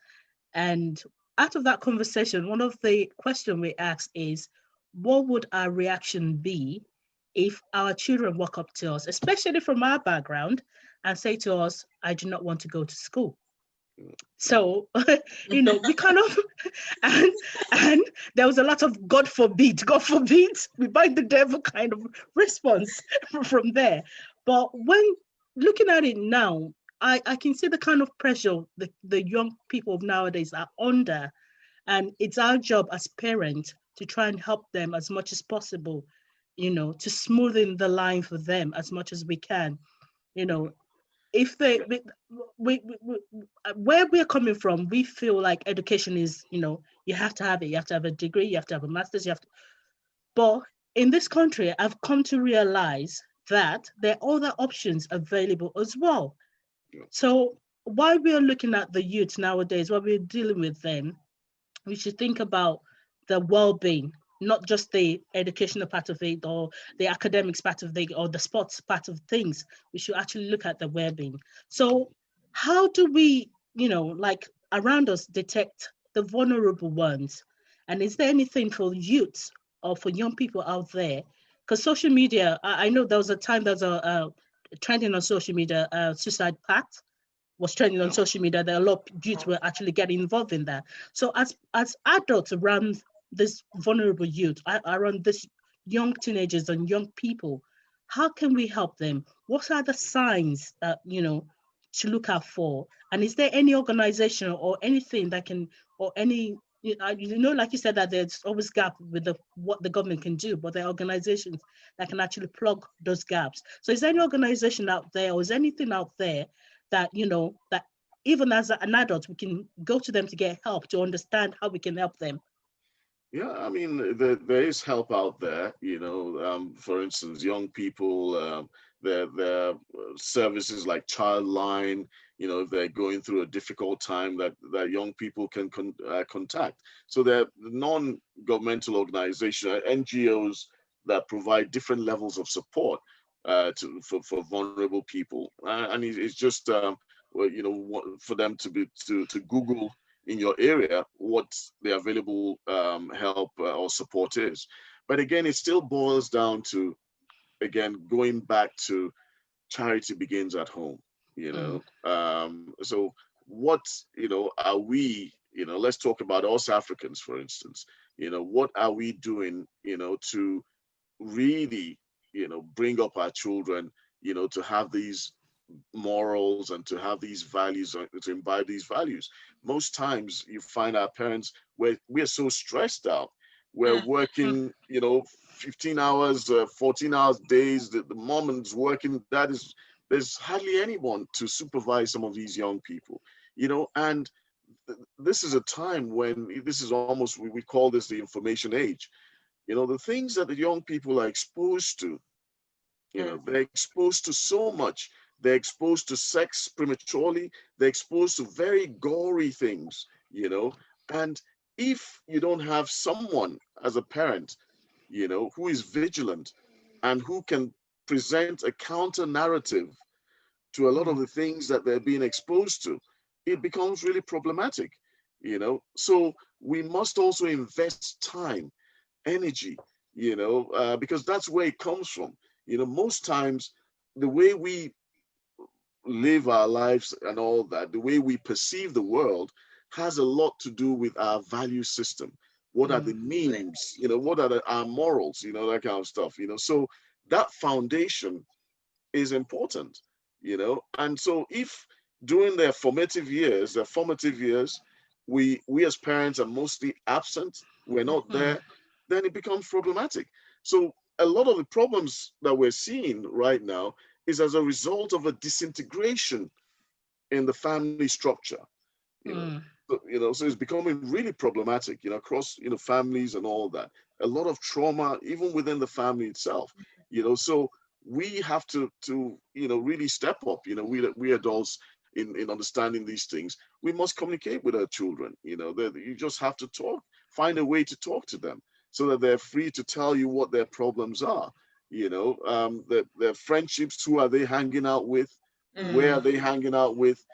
And out of that conversation, one of the questions we asked is, what would our reaction be if our children walk up to us, especially from our background, and say to us, I do not want to go to school? So, we kind of, and there was a lot of God forbid, we bind the devil kind of response from there. But when looking at it now, I can see the kind of pressure the young people of nowadays are under. And it's our job as parents to try and help them as much as possible, to smoothen the line for them as much as we can. If they, where we're coming from, we feel like education is, you have to have it. You have to have a degree. You have to have a master's. But in this country, I've come to realize that there are other options available as well. Yeah. So while we're looking at the youth nowadays, while we're dealing with them, we should think about the well-being, not just the educational part of it or the academics part of it or the sports part of things. We should actually look at the well-being. So how do we, like around us, detect the vulnerable ones? And is there anything for youths or for young people out there? Because social media, I know there was a time there was a trending on social media, suicide pact was trending on Yeah. social media, that a lot of youth were actually getting involved in that. So as adults around this vulnerable youth, around this young teenagers and young people, how can we help them? What are the signs that to look out for? And is there any organization or anything that can, or any like you said, that there's always gap with what the government can do, but there are organizations that can actually plug those gaps. So is there any organization out there, or is there anything out there that that even as an adult we can go to them to get help, to understand how we can help them? Yeah, I mean, there is help out there, for instance, young people, there services like Childline, if they're going through a difficult time, that young people can contact. So there are non-governmental organizations, NGOs that provide different levels of support for vulnerable people. And it's just, for them to Google in your area what the available help or support is. But again, it still boils down to, again, going back to charity begins at home, so what, are we, let's talk about us Africans, for instance, what are we doing, to really, bring up our children, to have these morals and to have these values, to imbibe these values. Most times you find our parents, we're so stressed out. We're working, 15 hours, 14 hours days. The mom is working. There's hardly anyone to supervise some of these young people, and this is a time when this is almost, we call this the information age. The things that the young people are exposed to, they're exposed to so much. They're exposed to sex prematurely. They're exposed to very gory things, And if you don't have someone as a parent, who is vigilant and who can present a counter narrative to a lot of the things that they're being exposed to, it becomes really problematic, So we must also invest time, energy, because that's where it comes from. Most times the way we live our lives and all that, the way we perceive the world has a lot to do with our value system. What are the means? What are our morals? That kind of stuff. So that foundation is important. And so if during their formative years, we as parents are mostly absent, we're not there, then it becomes problematic. So a lot of the problems that we're seeing right now is as a result of a disintegration in the family structure, you know. So it's becoming really problematic, across, families and all that. A lot of trauma, even within the family itself, So we have to really step up, we adults in understanding these things. We must communicate with our children, that you just have to talk, find a way to talk to them so that they're free to tell you what their problems are, their friendships, who are they hanging out with, where are they hanging out with.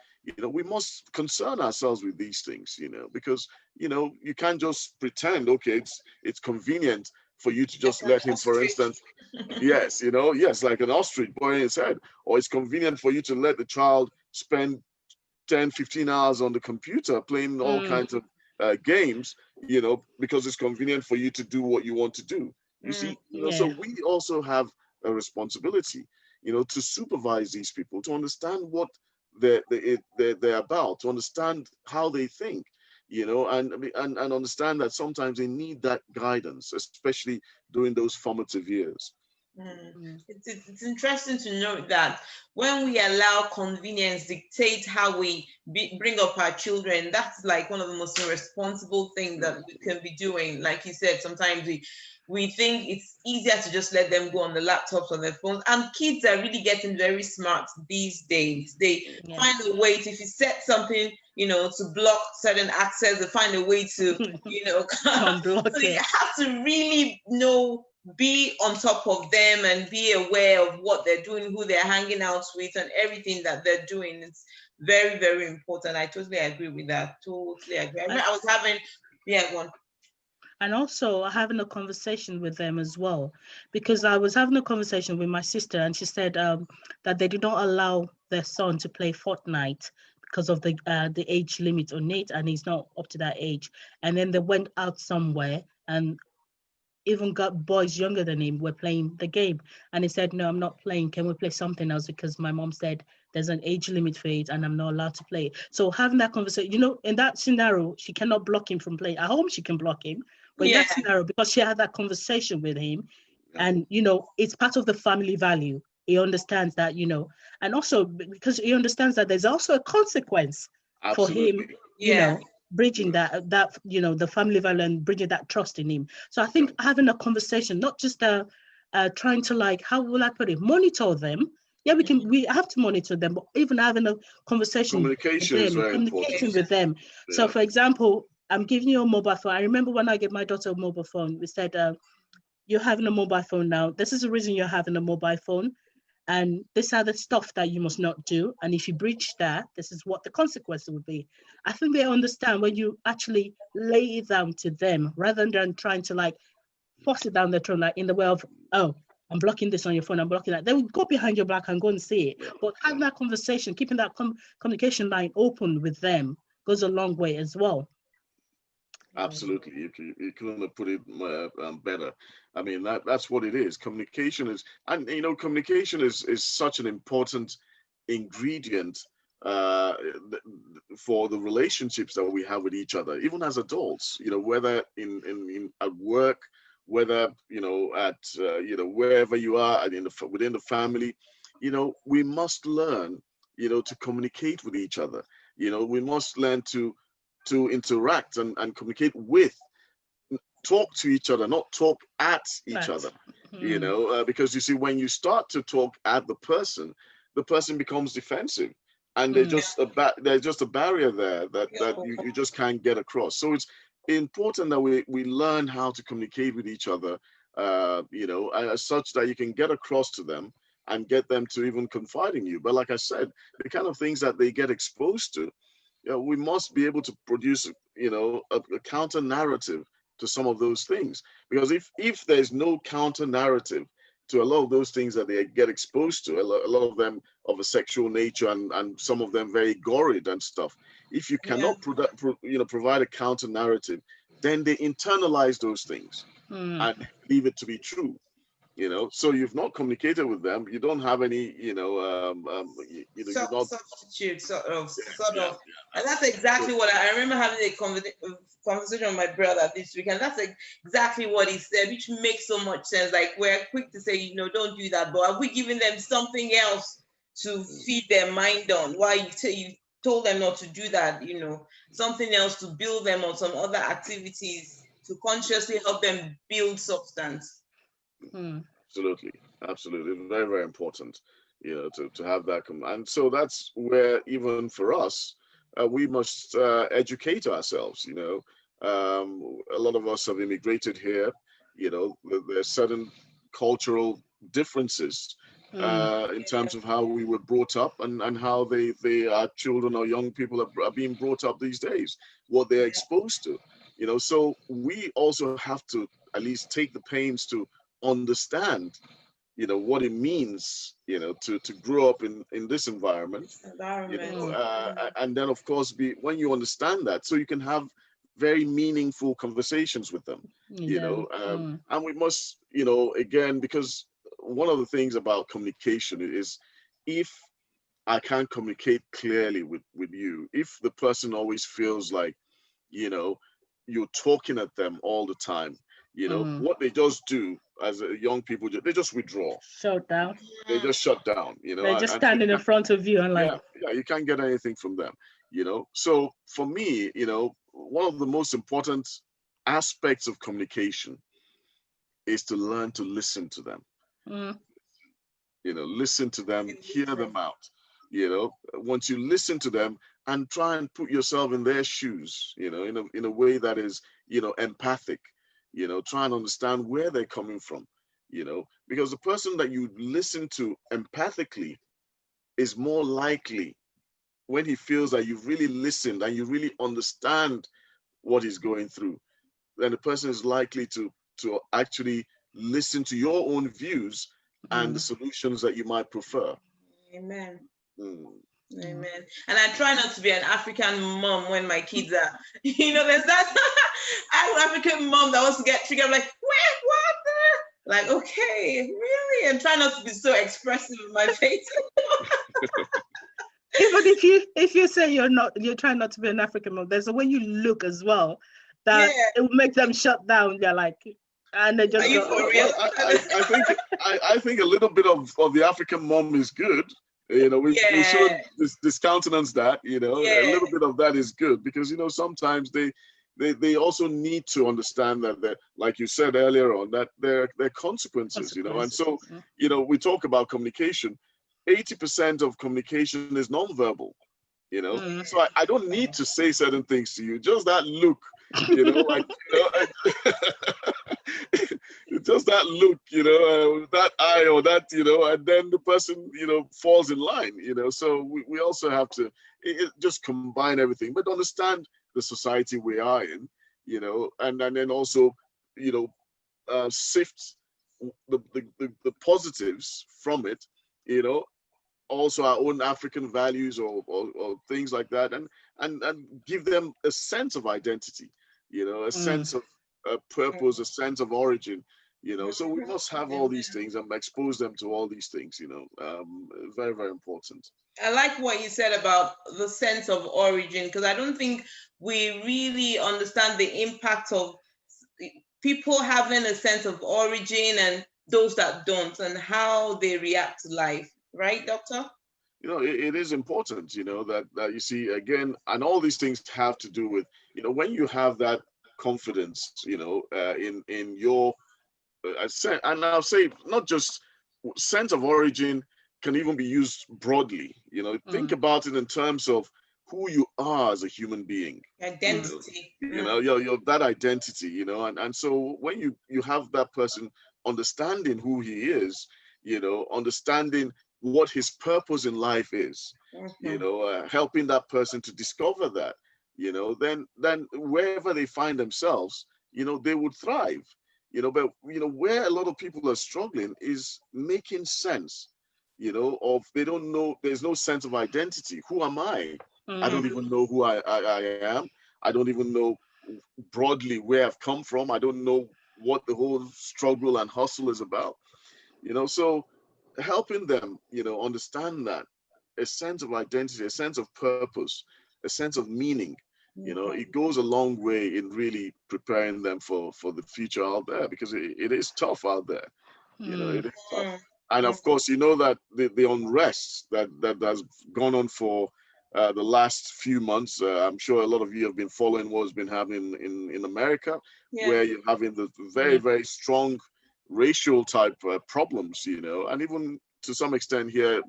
We must concern ourselves with these things, because, you can't just pretend, okay, it's convenient for you to just let him, for instance, yes, yes, like an ostrich boring his head, or it's convenient for you to let the child spend 10, 15 hours on the computer playing all kinds of games, because it's convenient for you to do what you want to do. You see, so we also have a responsibility, to supervise these people, to understand what they're about, to understand how they think, and understand that sometimes they need that guidance, especially during those formative years. It's interesting to note that when we allow convenience dictate how we bring up our children, that's like one of the most irresponsible things that we can be doing. Like you said, sometimes we think it's easier to just let them go on the laptops or their phones. And kids are really getting very smart these days. They find a way to, if you set something, to block certain access, they find a way to, unblock so you it. have to really be on top of them and be aware of what they're doing, who they're hanging out with, and everything that they're doing. It's very, very important. I totally agree with that. Totally agree. I was having, go on. And also having a conversation with them as well, because I was having a conversation with my sister, and she said that they did not allow their son to play Fortnite because of the age limit on it, and he's not up to that age. And then they went out somewhere, and even got boys younger than him were playing the game, and he said, no, I'm not playing, can we play something else, because my mom said there's an age limit for it and I'm not allowed to play. So having that conversation, in that scenario, she cannot block him from playing. At home she can block him, but in that scenario, because she had that conversation with him, and it's part of the family value, he understands that, and also because he understands that there's also a consequence for him, bridging that the family value and bridging that trust in him. So I think having a conversation, not just trying to, how will I put it, monitor them. Yeah, we have to monitor them, but even having a conversation, communication is very communicating important with them. So for example, I'm giving you a mobile phone. I remember when I gave my daughter a mobile phone, we said, you're having a mobile phone now. This is the reason you're having a mobile phone. And these are the stuff that you must not do. And if you breach that, this is what the consequences would be. I think they understand when you actually lay it down to them, rather than trying to force it down their throat, in the way of, oh, I'm blocking this on your phone, I'm blocking that. They will go behind your back and go and see it. But having that conversation, keeping that communication line open with them goes a long way as well. Absolutely, you couldn't have put it better. I mean, that's what it is. Communication is, and communication is such an important ingredient for the relationships that we have with each other, even as adults. Whether in at work, whether at wherever you are, within the family, we must learn to communicate with each other. We must learn to interact and communicate with, talk to each other, not talk at each other. Because you see, when you start to talk at the person becomes defensive, and there's just a barrier there that you just can't get across. So it's important that we learn how to communicate with each other, such that you can get across to them and get them to even confide in you. But like I said, the kind of things that they get exposed to, we must be able to produce, a counter narrative to some of those things. Because if there's no counter narrative to a lot of those things that they get exposed to, a lot of them of a sexual nature, and some of them very gory and stuff. If you cannot provide a counter narrative, then they internalize those things and leave it to be true. So you've not communicated with them. You don't have any, substitute, sort of. And that's exactly what I remember having a conversation with my brother this week, and that's exactly what he said, which makes so much sense. Like, we're quick to say, don't do that, but are we giving them something else to feed their mind on? Why you told them not to do that? Something else to build them on, some other activities to consciously help them build substance. Absolutely, very, very important, to have that. And so that's where, even for us, we must educate ourselves. A lot of us have immigrated here. There's certain cultural differences in terms of how we were brought up, and how our children or young people are being brought up these days, what they're exposed to. So we also have to at least take the pains to understand what it means to grow up in this environment, and then of course when you understand that, so you can have very meaningful conversations with them. And we must again, because one of the things about communication is, if I can't communicate clearly with you, if the person always feels like you're talking at them all the time, what they just do as young people, they just withdraw. Shut down. They just shut down. They're just standing in front of you and you can't get anything from them. So for me, one of the most important aspects of communication is to learn to listen to them. Listen to them, hear them out. Once you listen to them and try and put yourself in their shoes, in a way that is, empathic, try and understand where they're coming from, because the person that you listen to empathically is more likely, when he feels that you've really listened and you really understand what he's going through, then the person is likely to actually listen to your own views and the solutions that you might prefer. Amen. Amen. And I try not to be an African mom when my kids are, there's that African mom that wants to get triggered. I'm like, what? Like, okay, really? And try not to be so expressive in my face. Even if you say you're trying not to be an African mom, there's a way you look as well that it will make them shut down. They're like, and they just Are you go, for real? I think a little bit of the African mom is good. We shouldn't discountenance that. A little bit of that is good, because sometimes they also need to understand that, like you said earlier on, that there are consequences. And so we talk about communication. 80% of communication is nonverbal. So I don't need to say certain things to you. Just that look, just that look, that eye or that, and then the person, falls in line, So we also have to just combine everything, but understand the society we are in, and then also, sift the positives from it, also our own African values or things like that, and give them a sense of identity, a sense of purpose, a sense of origin, so we must have all these things and expose them to all these things, very, very important. I like what you said about the sense of origin, because I don't think we really understand the impact of people having a sense of origin and those that don't, and how they react to life. Right, Doctor? It is important, that you see, again, and all these things have to do with, when you have that confidence, in your, and I'll say, not just sense of origin can even be used broadly, think about it in terms of who you are as a human being. Identity. Your that identity, and so when you have that person understanding who he is, understanding what his purpose in life is, helping that person to discover that, then wherever they find themselves, they would thrive, but where a lot of people are struggling is making sense, of, they don't know, there's no sense of identity. Who am I? I don't even know who I am. I don't even know broadly where I've come from. I don't know what the whole struggle and hustle is about, so helping them, understand that, a sense of identity, a sense of purpose, a sense of meaning, it goes a long way in really preparing them for the future out there, because it is tough out there, it is tough. And of course, that the unrest that has gone on for the last few months, I'm sure a lot of you have been following what's been happening in America, where you're having the very, very strong racial type problems, and even to some extent here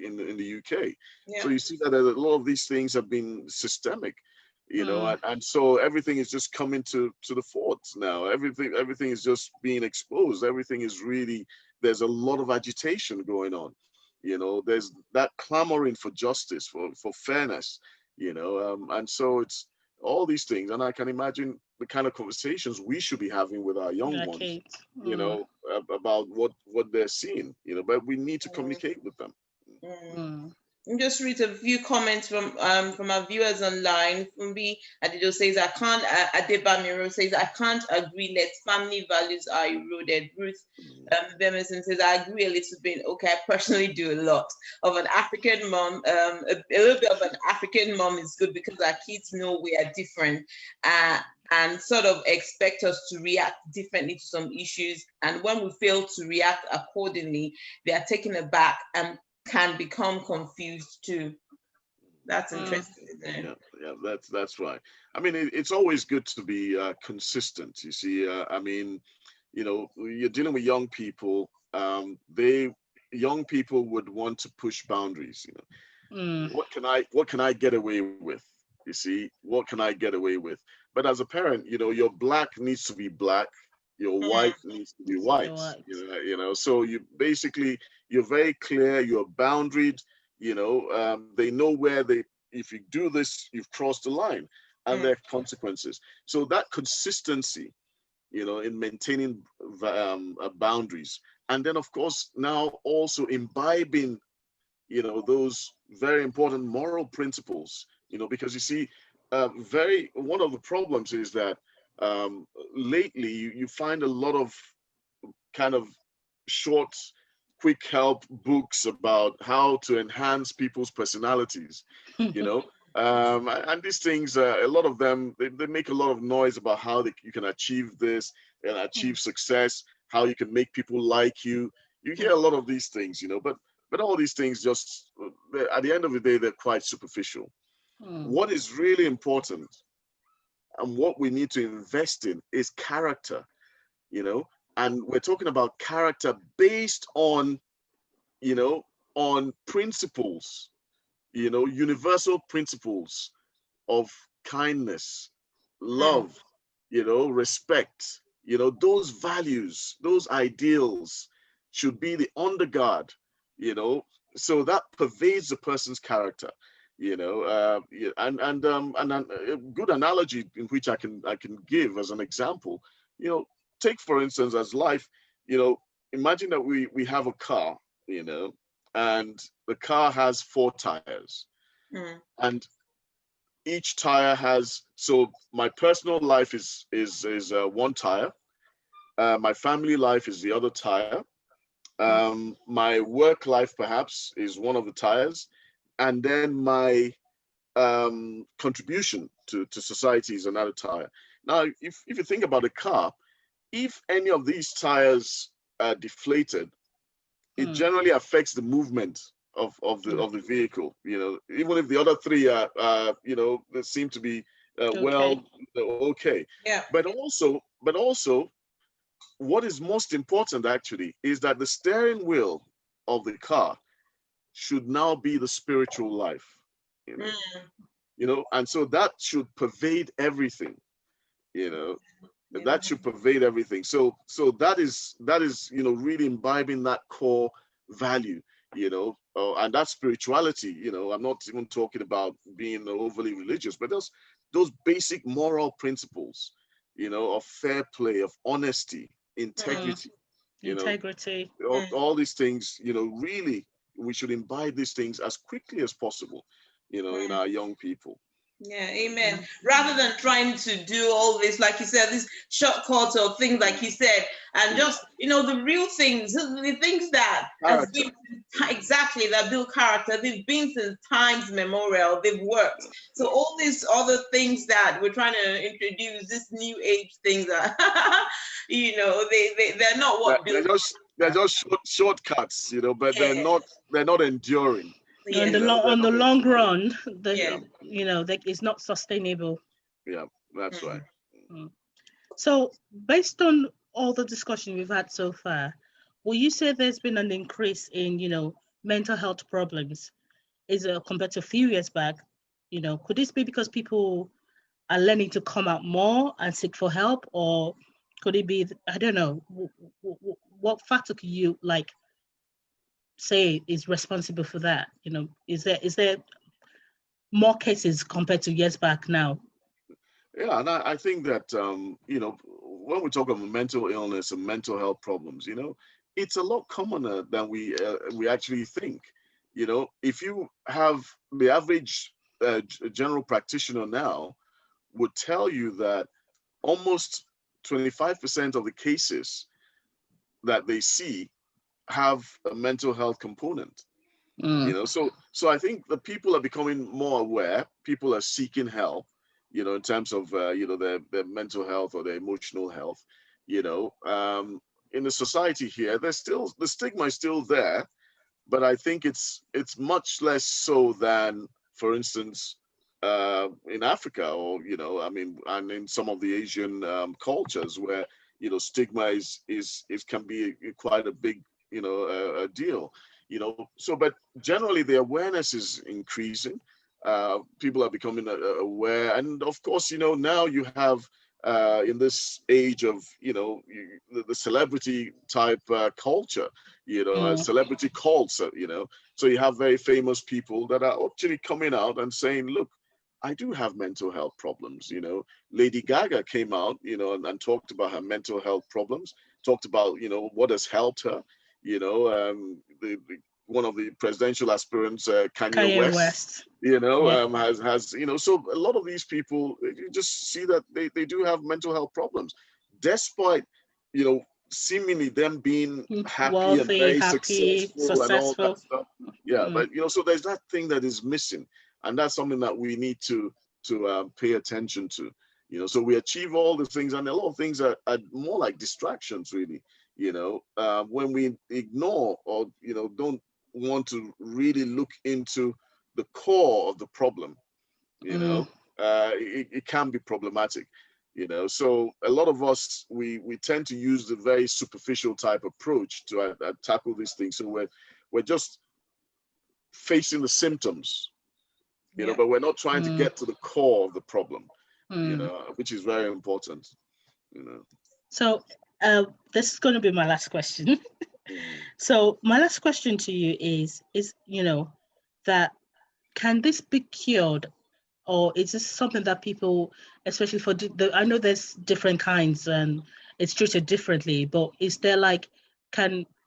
in the UK. So you see that a lot of these things have been systemic, and so everything is just coming to the fore now. Everything is just being exposed. Everything is really, there's a lot of agitation going on. There's that clamoring for justice, for fairness, and so it's all these things. And I can imagine the kind of conversations we should be having with our young ones, about what they're seeing, but we need to communicate with them. Just read a few comments from our viewers online. Fumbi Adido says, Adebamiro says, I can't agree, let family values are eroded. Ruth Bemerson says, I agree a little bit. Okay, I personally do a lot of an African mom. A little bit of an African mom is good, because our kids know we are different. And sort of expect us to react differently to some issues. And when we fail to react accordingly, they are taken aback and can become confused too. That's interesting, isn't it? Yeah, that's right. I mean, it's always good to be consistent. You see, I mean, you're dealing with young people. Young people would want to push boundaries. What can I get away with? You see, what can I get away with? But as a parent, your black needs to be black, your white needs to be white. So you're very clear, you're boundaried. They know where if you do this, you've crossed the line, and there are consequences. So that consistency, in maintaining boundaries, and then of course now also imbibing those very important moral principles, because you see, one of the problems is that lately you find a lot of kind of short, quick help books about how to enhance people's personalities, and these things, a lot of them, they make a lot of noise about how you can achieve this and achieve success, how you can make people like you. You hear a lot of these things, but all these things just, at the end of the day, they're quite superficial. What is really important and what we need to invest in is character, and we're talking about character based on, on principles, universal principles of kindness, love, respect, those values, those ideals should be the undergird, so that pervades the person's character, and a good analogy in which I can give as an example, take for instance as life, imagine that we have a car, and the car has 4 tires, and each tire has, so my personal life is 1 tire, my family life is the other tire, my work life perhaps is one of the tires, and then my contribution to society is another tire. Now, if you think about a car, if any of these tires are deflated, it generally affects the movement of the vehicle. Even if the other 3 are they seem to be okay. Yeah. But also, what is most important actually is that the steering wheel of the car should now be the spiritual life. And so that should pervade everything. That should pervade everything. So that is really imbibing that core value, and that spirituality. I'm not even talking about being overly religious, but those basic moral principles, of fair play, of honesty, integrity, all these things, really we should imbibe these things as quickly as possible, in our young people. Yeah, amen. Rather than trying to do all this, like you said, these shortcuts or things like you said, and just, the real things, the things that has been, exactly, that build character, they've been since times memorial, they've worked. So all these other things that we're trying to introduce, this new age things that, they're not what build. They're just shortcuts, but they're not enduring. On the long run, it's not sustainable. Yeah, that's right. So based on all the discussion we've had so far, will you say there's been an increase in, mental health problems? Is it compared to a few years back? Could this be because people are learning to come out more and seek for help, or could it be, I don't know, what factor could you say is responsible for that? Is there more cases compared to years back now? Yeah, and I think that when we talk about mental illness and mental health problems, it's a lot commoner than we actually think. If you have the average general practitioner now would tell you that almost 25% of the cases that they see have a mental health component. So I think the people are becoming more aware. People are seeking help, in terms of their mental health or their emotional health. In the society here, there's still, the stigma is still there, but I think it's much less so than, for instance, in Africa, or and in some of the Asian cultures where stigma is can be quite a big, a deal, So, but generally the awareness is increasing. People are becoming aware, and of course, now you have in this age of the celebrity type culture, celebrity cults, so you have very famous people that are actually coming out and saying, look, I do have mental health problems. Lady Gaga came out, and talked about her mental health problems, talked about, what has helped her, one of the presidential aspirants, Kanye Kanye West, West. has, so a lot of these people, you just see that they do have mental health problems, despite, seemingly them being happy Wealthy, and very happy, successful and all that successful. stuff. Yeah, but so there's that thing that is missing, and that's something that we need to pay attention to. So we achieve all the things, and a lot of things are more like distractions, really. When we ignore or don't want to really look into the core of the problem, it can be problematic. So a lot of us, we tend to use the very superficial type approach to tackle these things. So we're just facing the symptoms, but we're not trying to get to the core of the problem, which is very important. So this is going to be my last question. So my last question to you is that can this be cured, or is this something that people, especially for I know there's different kinds and it's treated differently, but is there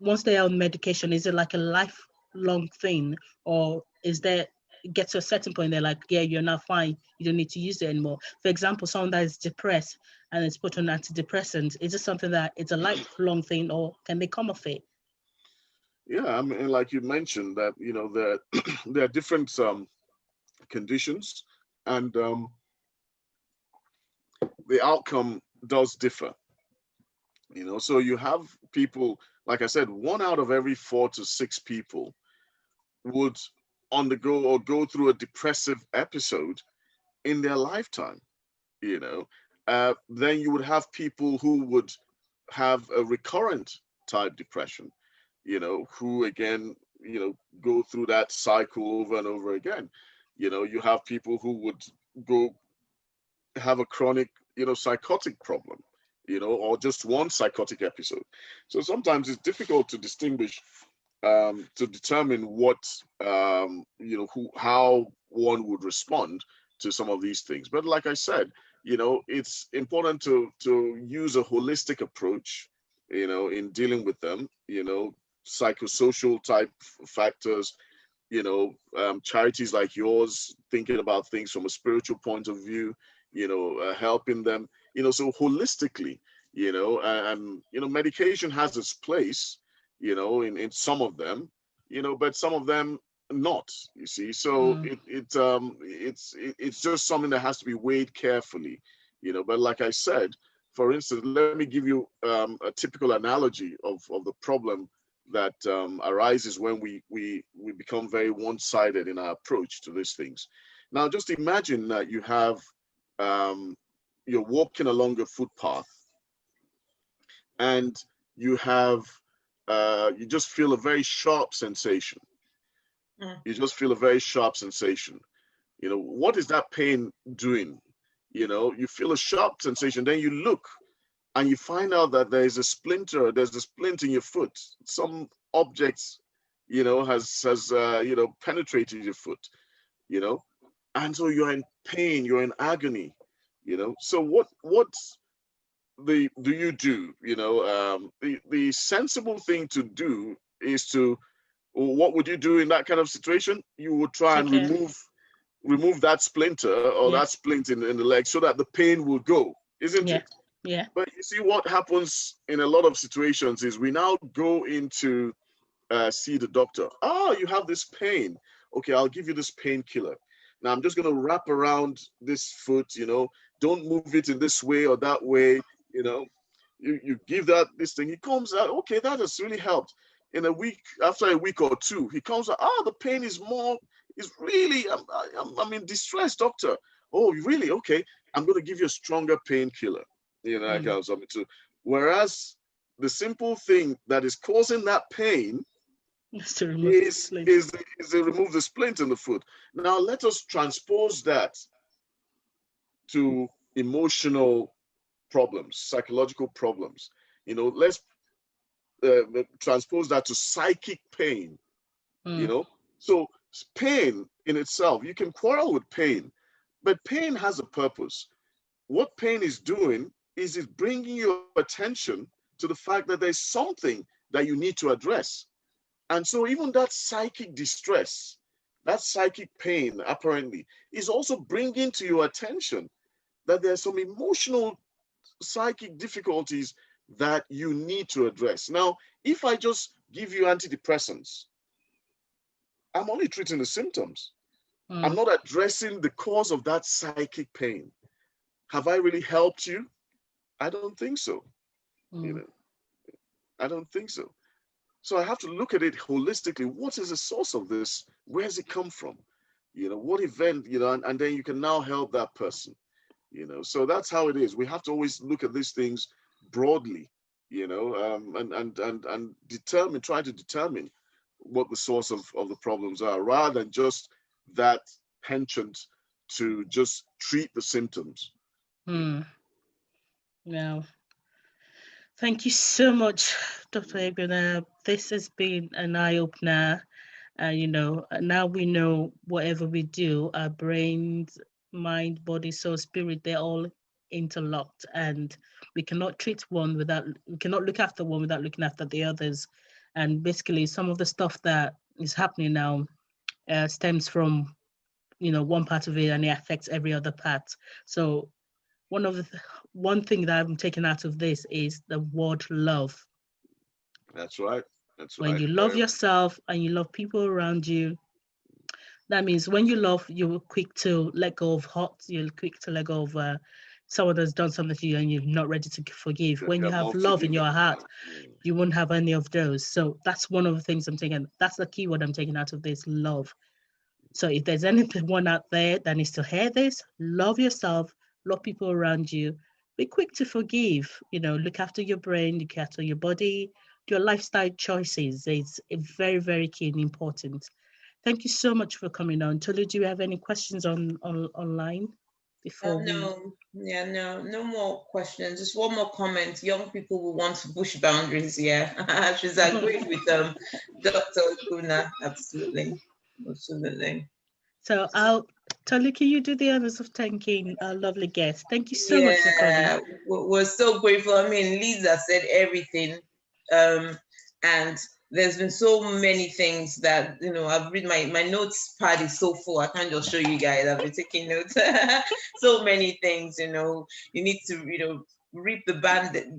once they are on medication, is it like a lifelong thing, or is there get to a certain point they're like, yeah, you're not fine, you don't need to use it anymore? For example, someone that is depressed and is put on antidepressants, is it something that it's a lifelong thing, or can they come off it? Yeah, I mean, like you mentioned that there are different conditions, and the outcome does differ. So you have people, like I said, 1 out of every 4 to 6 people would undergo or go through a depressive episode in their lifetime. Then you would have people who would have a recurrent type depression, who again, go through that cycle over and over again. You have people who would go have a chronic, psychotic problem, or just one psychotic episode. So sometimes it's difficult to distinguish, to determine what, how one would respond to some of these things. But like I said, it's important to use a holistic approach, in dealing with them, psychosocial type factors, charities like yours, thinking about things from a spiritual point of view, helping them, so holistically, and, medication has its place, in some of them, but some of them not, you see. So it's just something that has to be weighed carefully, but like I said, for instance, let me give you a typical analogy of the problem that arises when we become very one-sided in our approach to these things. Now, just imagine that you have, you're walking along a footpath, and you have, you just feel a very sharp sensation. You just feel a very sharp sensation. What is that pain doing? You feel a sharp sensation, then you look, and you find out that there's a splint in your foot. Some objects, has penetrated your foot, and so you're in pain, you're in agony, So what do you do? The sensible thing to do is to, what would you do in that kind of situation? You would try and remove that splinter or that splint in the leg, so that the pain will go, isn't it? Yeah. But you see, what happens in a lot of situations is we now go into see the doctor. You have this pain. Okay, I'll give you this painkiller. Now I'm just going to wrap around this foot, don't move it in this way or that way, you give this thing, he comes out, okay, that has really helped. In a week, after a week or two, he comes out, the pain is really, I'm in distress, doctor. Oh, really? Okay, I'm going to give you a stronger painkiller, that kind of something too. Whereas the simple thing that is causing that pain Is to remove the splint. is to remove the splint in the foot. Now let us transpose that to emotional problems, psychological problems. Let's transpose that to psychic pain. So pain in itself, you can quarrel with pain, but pain has a purpose. What pain is doing is it's bringing your attention to the fact that there's something that you need to address. And so even that psychic distress, that psychic pain apparently is also bringing to your attention that there's some emotional psychic difficulties that you need to address. Now, if I just give you antidepressants, I'm only treating the symptoms. I'm not addressing the cause of that psychic pain. Have I really helped you? I don't think so. I don't think so. So I have to look at it holistically. What is the source of this? Where does it come from? What event, and then you can now help that person. So that's how it is. We have to always look at these things broadly, and try to determine what the source of the problems are, rather than just that penchant to just treat the symptoms. Now, thank you so much, Dr. Egbuna. This has been an eye-opener. Now we know whatever we do, our brains, mind, body, soul, spirit, they're all interlocked, and we cannot look after one without looking after the others. And basically, some of the stuff that is happening now stems from, one part of it, and it affects every other part. So one thing that I'm taking out of this is the word love. That's right. When you love yourself and you love people around you, that means when you love, you're quick to let go of hurt. You're quick to let go of someone that's done something to you and you're not ready to forgive. When you have love in your heart, you won't have any of those. So that's one of the things I'm taking. That's the key word I'm taking out of this, love. So if there's anyone out there that needs to hear this, love yourself, love people around you, be quick to forgive, look after your brain, look after your body, your lifestyle choices. It's very, very key and important. Thank you so much for coming on. Tolu, do you have any questions online before no more questions. Just one more comment. Young people will want to push boundaries. She's agreed with Dr. Egbuna. Absolutely. So Tolu, can you do the honors of thanking our lovely guest? Thank you so much for coming. We're so grateful. I mean, Lisa said everything. And there's been so many things that, I've read my notes pad is so full. I can't just show you guys. I've been taking notes. So many things, you need to, rip the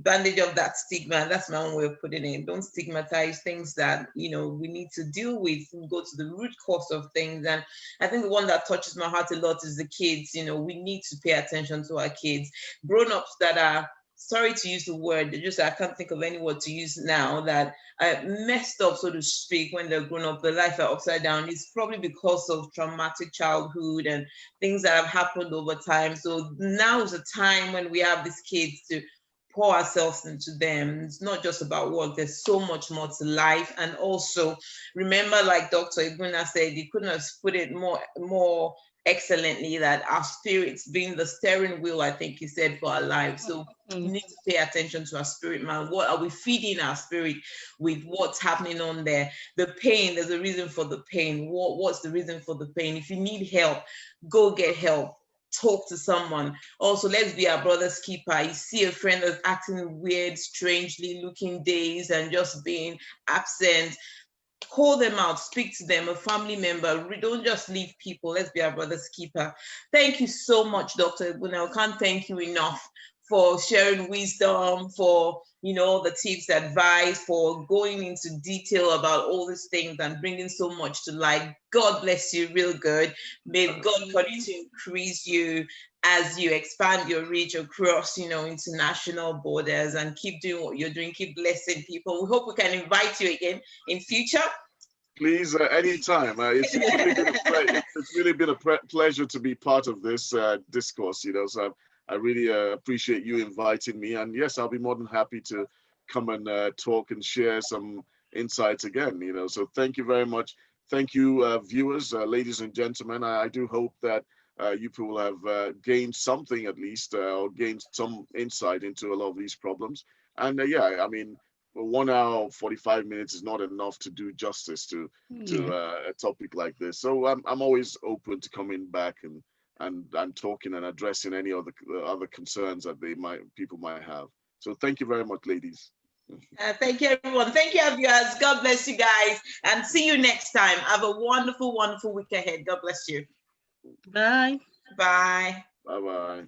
bandage of that stigma. That's my own way of putting it. Don't stigmatize things that, we need to deal with. We go to the root cause of things. And I think the one that touches my heart a lot is the kids. We need to pay attention to our kids. Grown-ups that are, sorry to use the word, I can't think of any word to use now, that messed up, so to speak, when they're grown up, their life are upside down. It's probably because of traumatic childhood and things that have happened over time. So now is the time when we have these kids to pour ourselves into them. It's not just about work. There's so much more to life. And also remember, like Dr. Egbuna said, you couldn't have put it more excellently, that our spirits being the steering wheel, I think he said, for our lives. So we need to pay attention to our spirit, man. What are we feeding our spirit with? What's happening on there? The pain, there's a reason for the pain. What's the reason for the pain? If you need help, go get help. Talk to someone. Also, let's be our brother's keeper. You see a friend that's acting weird, strangely looking days and just being absent, call them out, speak to them, a family member. Don't just leave people. Let's be our brother's keeper. Thank you so much, Dr. Egbuna. I can't thank you enough for sharing wisdom, for all the tips, advice, for going into detail about all these things and bringing so much to light. God bless you, real good. May God continue to increase you as you expand your reach across, international borders, and keep doing what you're doing. Keep blessing people. We hope we can invite you again in future. Please, anytime. It's really been a pleasure to be part of this discourse. So I really appreciate you inviting me. And yes, I'll be more than happy to come and talk and share some insights again. So thank you very much. Thank you, viewers, ladies and gentlemen. I do hope that you people have gained something at least, or gained some insight into a lot of these problems. And yeah, I mean, 1 hour 45 minutes is not enough to do justice to a topic like this. So I'm always open to coming back and talking and addressing any other concerns that people might have. So thank you very much, ladies. Thank you, everyone. Thank you, viewers. God bless you guys, and see you next time. Have a wonderful, wonderful week ahead. God bless you. Bye. Bye. Bye-bye.